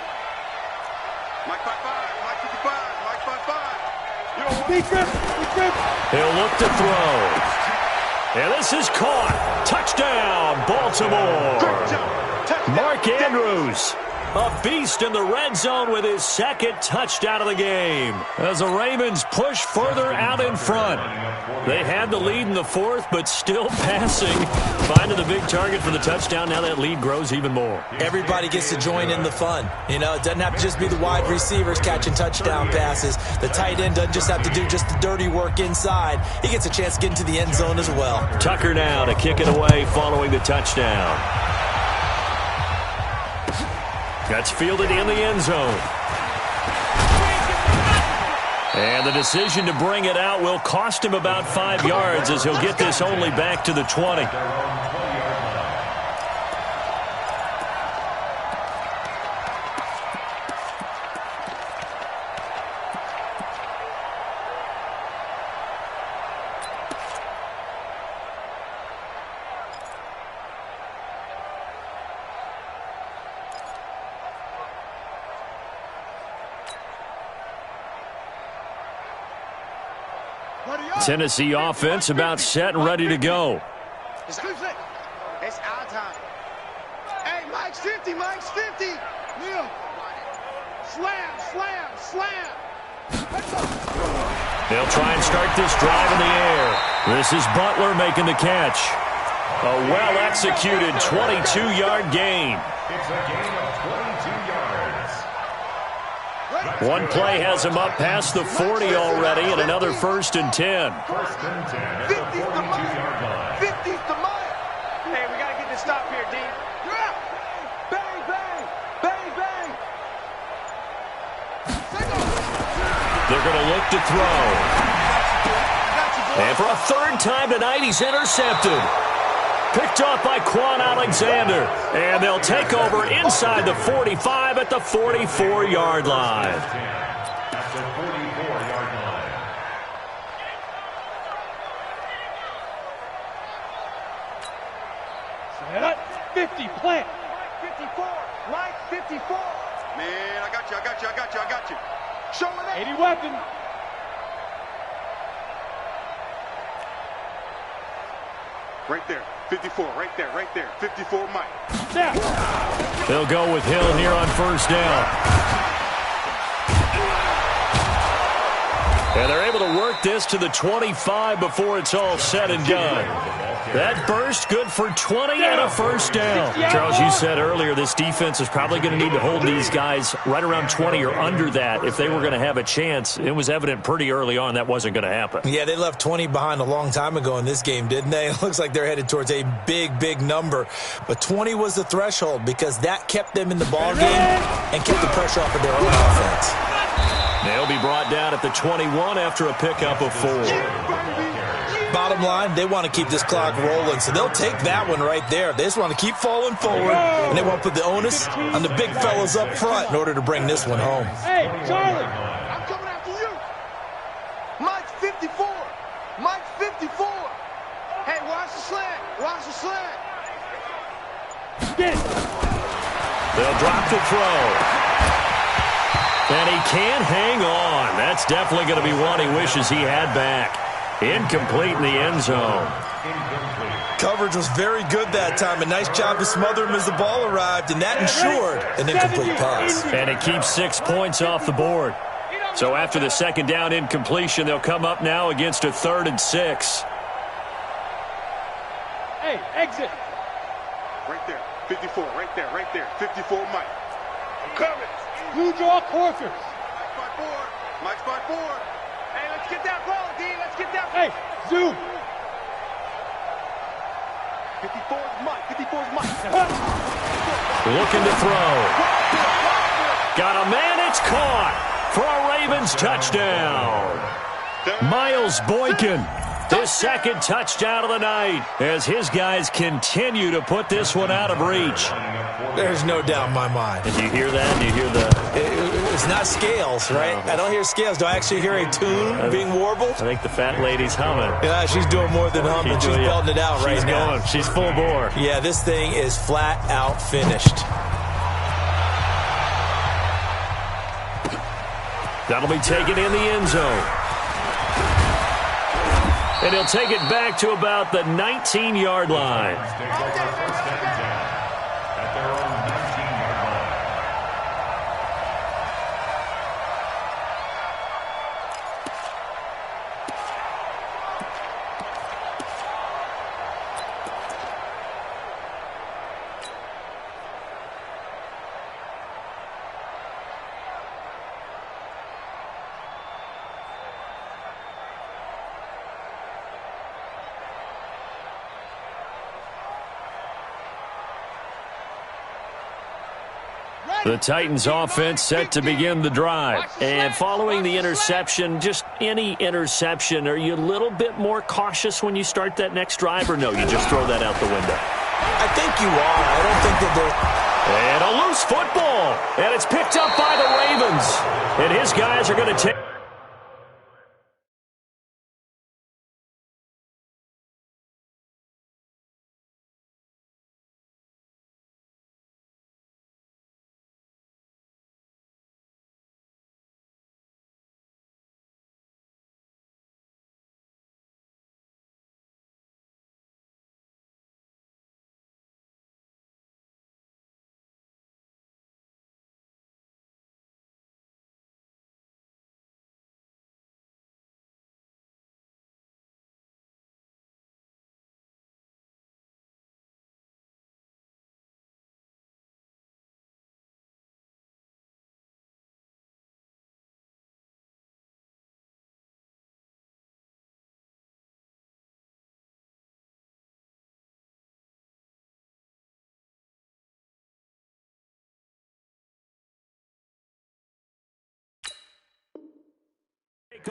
Mike 5-5. Mike 55. Mike 5-5. Big grip. He'll look to throw. And this is caught. Touchdown, Baltimore. Mark Andrews, a beast in the red zone with his 2nd touchdown of the game. As the Ravens push further out in front. They had the lead in the 4th, but still passing. Finding the big target for the touchdown. Now that lead grows even more. Everybody gets to join in the fun. You know, it doesn't have to just be the wide receivers catching touchdown passes. The tight end doesn't just have to do just the dirty work inside. He gets a chance to get into the end zone as well. Tucker now to kick it away following the touchdown. That's fielded in the end zone. And the decision to bring it out will cost him about 5 yards as he'll get this only back to the 20. Tennessee offense about set and ready to go. It's our time. Hey, Mike's 50, Mike's 50. Neil. Slam, slam, slam. They'll try and start this drive in the air. This is Butler making the catch. A well-executed 22-yard gain. It's a gain of 22 yards. One play has him up past the 40 already, and another 1st and 10. 1st and 10 at the 42-yard line. 50's the mile. Hey, we got to get this stop here, D. Yeah. Bang, bang, bang, bang. They're going to look to throw. And for a 3rd time tonight, he's intercepted. Picked off by Quan Alexander. And they'll take over inside the 45 at the 44-yard line. At the 44-yard line. Set up. 50, plant. 54, Mike 54. Man, I got you, I got you, I got you, I got you. Show me that. 80 weapon. Right there, 54, right there, right there. 54, Mike. Snap. They'll go with Hill here on 1st down. And they're able to work this to the 25 before it's all said and done. That burst good for 20 and a 1st down. Charles, you said earlier this defense is probably going to need to hold these guys right around 20 or under that if they were going to have a chance. It was evident pretty early on that wasn't going to happen. Yeah, they left 20 behind a long time ago in this game, didn't they? It looks like they're headed towards a big, big number. But 20 was the threshold because that kept them in the ball game and kept the pressure off of their own offense. They'll be brought down at the 21 after a pickup of 4. Bottom line, they want to keep this clock rolling, so they'll take that one right there. They just want to keep falling forward, and they want to put the onus on the big fellas up front in order to bring this one home. Hey, Charlie. I'm coming after you. Mike's 54. Mike's 54. Hey, watch the slant. Watch the slant. Get it. They'll drop the throw. And he can't hang on. That's definitely going to be one he wishes he had back. Incomplete in the end zone. Coverage was very good that time. A nice job to smother him as the ball arrived, and that ensured an incomplete pass. And it keeps 6 points off the board. So after the 2nd down incompletion, they'll come up now against a 3rd and 6. Hey, exit. Right there. 54. Right there. Right there. 54, Mike. I'm coming. Blue draw quarters. Mike's by 4. Mike's by 4. Hey, let's get that ball, D. Let's get that ball. Hey, zoom. 54's Mike. 54's Mike. Looking to throw. Got a man. It's caught for a Ravens touchdown. Miles Boykin, his 2nd touchdown of the night as his guys continue to put this one out of reach. There's no doubt in my mind. Did you hear that? Do you hear the... It's not scales, right? I don't hear scales. Do I actually hear a tune being warbled? I think the fat lady's humming. Yeah, she's doing more than humming. She's belting it out right now. She's full bore. Yeah, this thing is flat out finished. That'll be taken in the end zone. And he'll take it back to about the 19-yard line. The Titans offense set to begin the drive. And following the interception, just any interception, are you a little bit more cautious when you start that next drive, or no, you just throw that out the window? I think you are. I don't think that they're... And a loose football. And it's picked up by the Ravens. And his guys are going to take...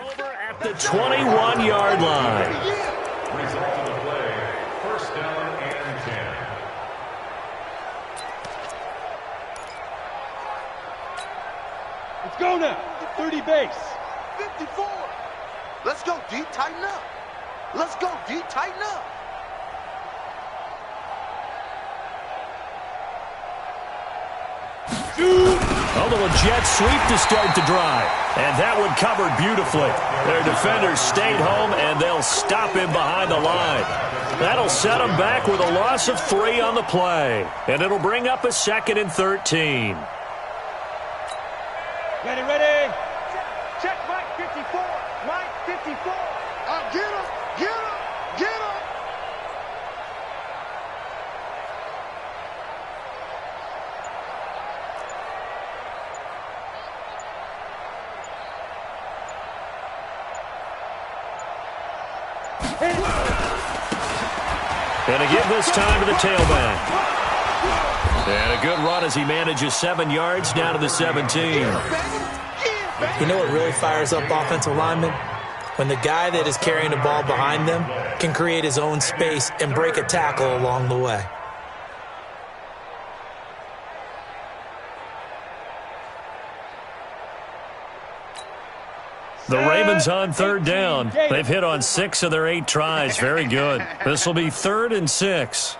over at the 21-yard line. Result of the play, first down and 10. Let's go now. 30 base. 54. Let's go, D. Tighten up. Let's go, D. Tighten up. A little jet sweep to start the drive. And that one covered beautifully. Their defenders stayed home, and they'll stop him behind the line. That'll set them back with a loss of 3 on the play. And it'll bring up a 2nd and 13. Ready, ready. Check Mike 54. Mike 54. Get him. Get him. Get him. And to give this time to the tailback. And a good run as he manages 7 yards down to the 17. You know what really fires up offensive linemen? When the guy that is carrying the ball behind them can create his own space and break a tackle along the way. The Ravens on 3rd down. They've hit on 6 of their 8 tries. Very good. This will be 3rd and 6.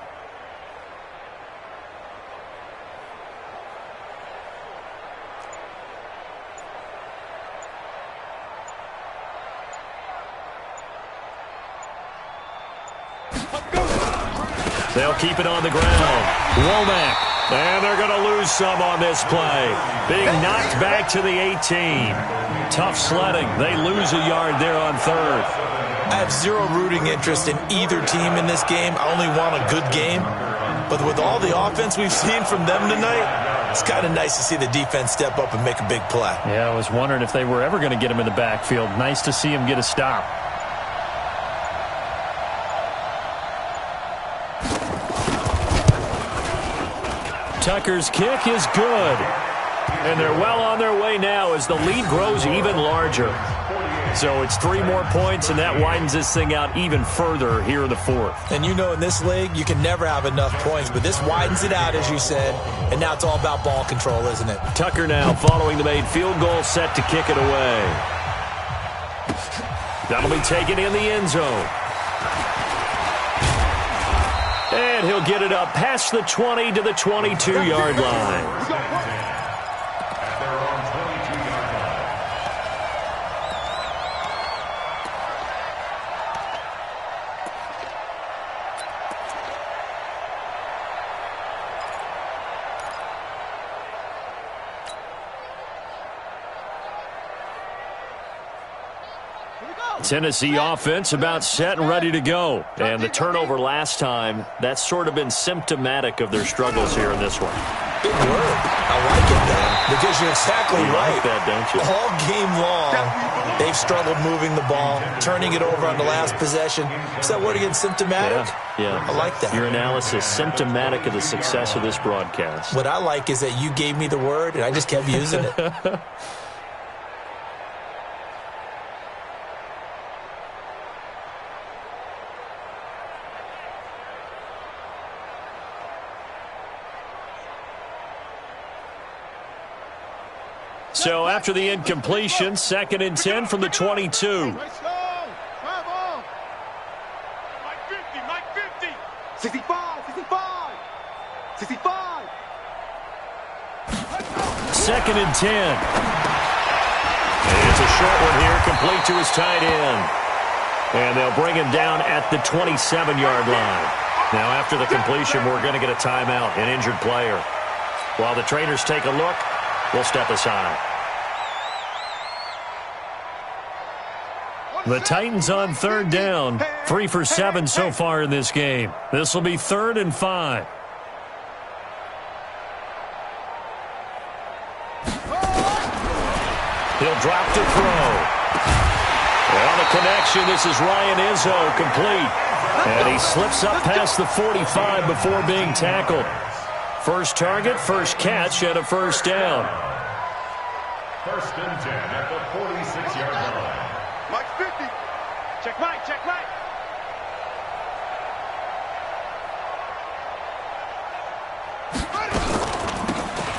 They'll keep it on the ground. Womack. And they're going to lose some on this play. Being knocked back to the 18. Tough sledding. They lose a yard there on 3rd. I have zero rooting interest in either team in this game. I only want a good game. But with all the offense we've seen from them tonight, it's kind of nice to see the defense step up and make a big play. Yeah, I was wondering if they were ever going to get him in the backfield. Nice to see him get a stop. Tucker's kick is good. And they're well on their way now as the lead grows even larger. So it's 3 more points, and that widens this thing out even further here in the 4th. And you know in this league, you can never have enough points, but this widens it out, as you said, and now it's all about ball control, isn't it? Tucker now following the made field goal, set to kick it away. That'll be taken in the end zone. And he'll get it up past the 20 to the 22-yard line. Tennessee offense about set and ready to go. And the turnover last time, that's sort of been symptomatic of their struggles here in this one. Good work. I like it, though. Because you're exactly right. Like that, don't you? All game long, they've struggled moving the ball, turning it over on the last possession. Is that word again, symptomatic? Yeah. I like that. Your analysis, symptomatic of the success of this broadcast. What I like is that you gave me the word, and I just kept using it. So after the incompletion, 2nd and 10 from the 22. Let's go. Come on. Mike 50, Mike 50. 65, 65. 65. 2nd and 10. And it's a short one here, complete to his tight end. And they'll bring him down at the 27-yard line. Now after the completion, we're going to get a timeout, an injured player. While the trainers take a look, we'll step aside. The Titans on 3rd down, 3 for 7 so far in this game. This will be 3rd and 5. He'll drop to throw. On the connection, this is Ryan Izzo, complete. And he slips up past the 45 before being tackled. First target, first catch, and a first down. 1st and 10 at the 46-yard line. Mike 50. Check Mike, check Mike.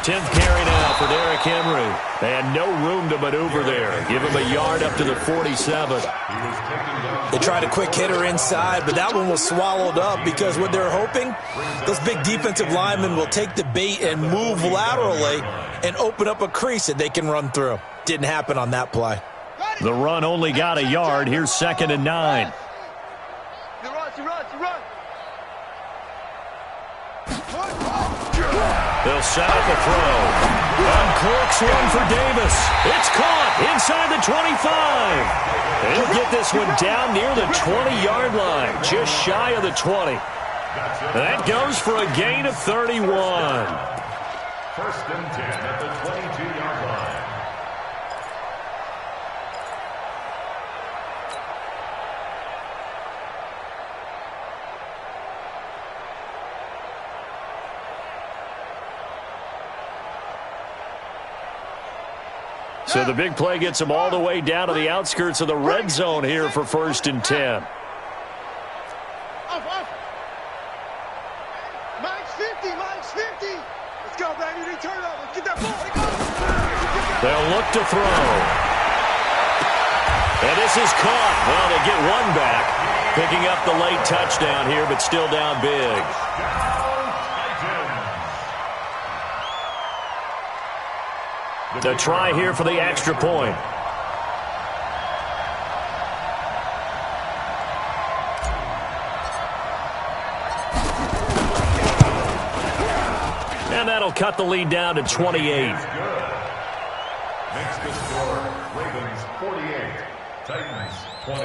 Tenth carry now for Derrick Henry. And no room to maneuver there. Give him a yard up to the 47. They tried a quick hitter inside, but that one was swallowed up because what they're hoping, those big defensive linemen will take the bait and move laterally and open up a crease that they can run through. Didn't happen on that play. The run only got a yard. Here's 2nd and 9. He runs. They'll set up a throw. Uncorks one for Davis. It's caught inside the 25. They'll get this one down near the 20-yard line, just shy of the 20. That goes for a gain of 31. 1st and 10 at the 22-yard line. So the big play gets them all the way down to the outskirts of the red zone here for 1st and 10. Mike's 50, Mike's 50. Let's go, baby. They turn over. Get that ball. They'll look to throw. And this is caught. Well, they get one back, picking up the late touchdown here, but still down big. The try here for the extra point. And that'll cut the lead down to 28. Makes the score Ravens 48, Titans 20.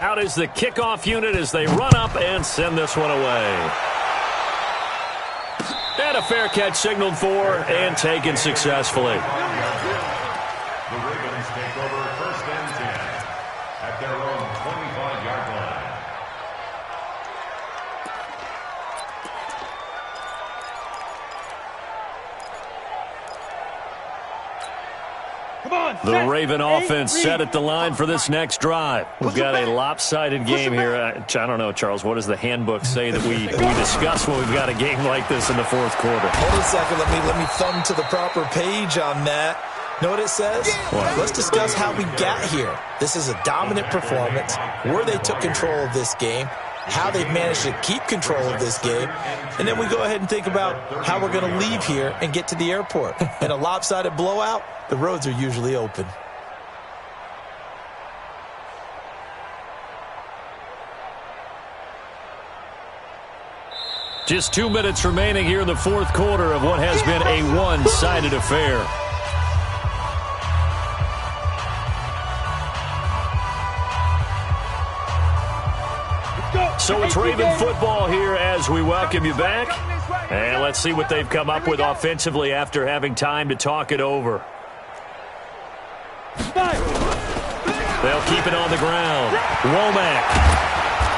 Out is the kickoff unit as they run up and send this one away. And a fair catch signaled for and taken successfully. The Ravens take over 1st and 10 at their own 25-yard line. The Raven offense set at the line for this next drive. We've got a lopsided game here. I don't know, Charles, what does the handbook say that we discuss when we've got a game like this in the 4th quarter? Hold a second. Let me thumb to the proper page on that. Know what it says? What? Let's discuss how we got here. This is a dominant performance, where they took control of this game, how they've managed to keep control of this game, and then we go ahead and think about how we're going to leave here and get to the airport. In a lopsided blowout, the roads are usually open. Just 2 minutes remaining here in the 4th quarter of what has been a one-sided affair. So it's Raven football here as we welcome you back. And let's see what they've come up with offensively after having time to talk it over. They'll keep it on the ground. Womack.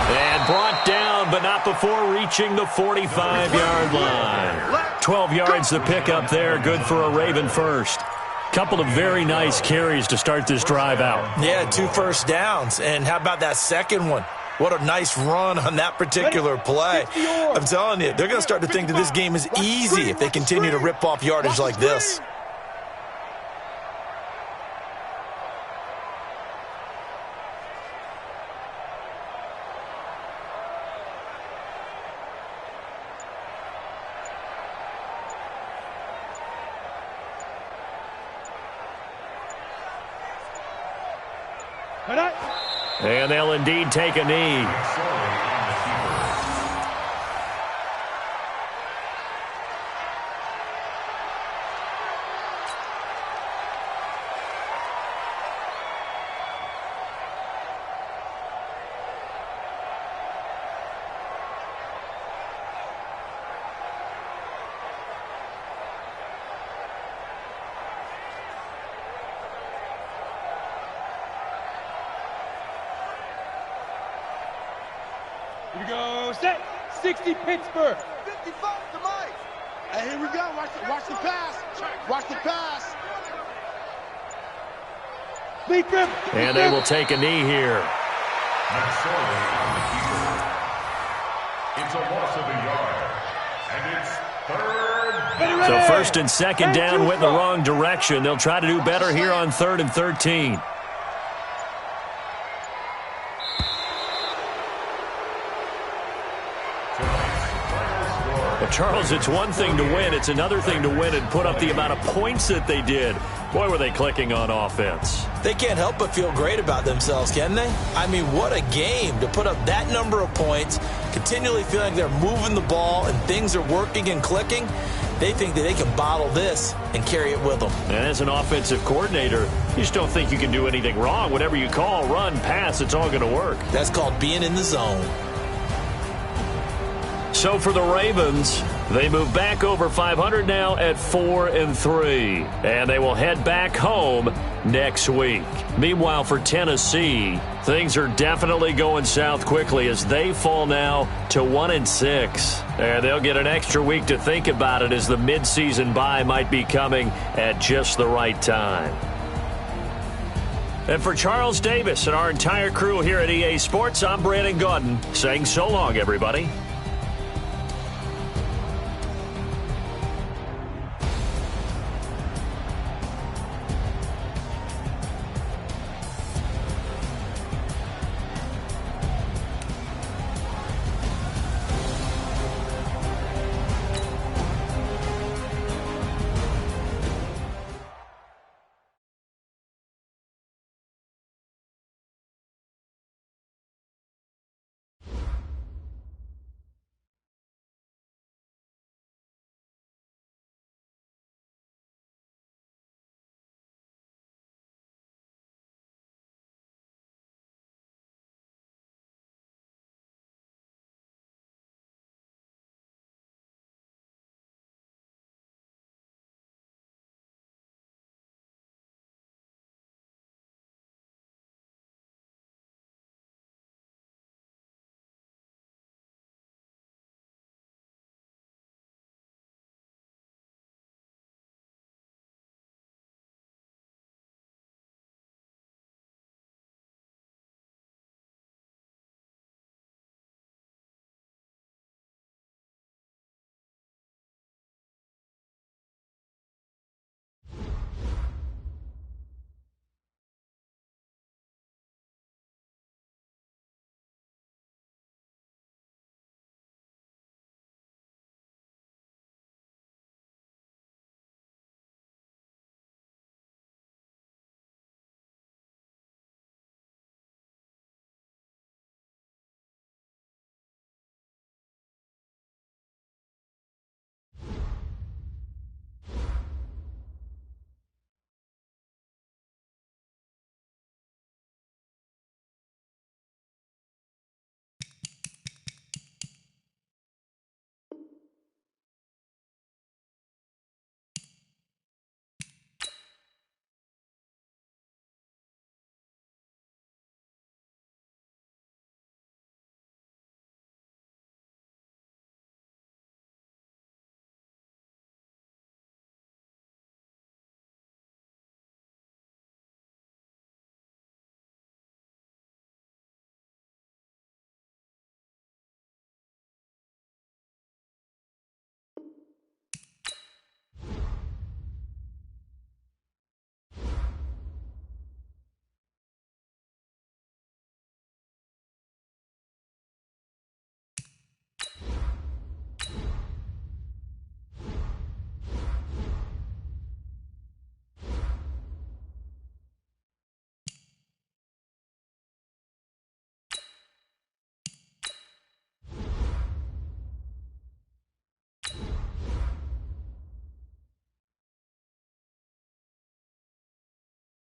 And brought down, but not before reaching the 45-yard line. 12 yards to pick up there. Good for a Raven first. Couple of very nice carries to start this drive out. Yeah, 2 first downs. And how about that second one? What a nice run on that particular play. I'm telling you, they're going to start to think that this game is easy if they continue to rip off yardage like this. And they'll indeed take a knee. Here we go, set, 60 Pittsburgh. 55 to Mike. Hey, here we go, watch the pass. Watch the pass. And they will take a knee here. It's a loss of a yard. And it's third down. So first and second down went in the wrong direction. They'll try to do better here on 3rd and 13. Well, Charles, it's one thing to win. It's another thing to win and put up the amount of points that they did. Boy, were they clicking on offense. They can't help but feel great about themselves, can they? I mean, what a game to put up that number of points, continually feeling like they're moving the ball and things are working and clicking. They think that they can bottle this and carry it with them. And as an offensive coordinator, you just don't think you can do anything wrong. Whatever you call, run, pass, it's all going to work. That's called being in the zone. So for the Ravens, they move back over 500 now at 4-3. And they will head back home next week. Meanwhile, for Tennessee, things are definitely going south quickly as they fall now to 1-6. And they'll get an extra week to think about it as the midseason bye might be coming at just the right time. And for Charles Davis and our entire crew here at EA Sports, I'm Brandon Gaudin saying so long, everybody.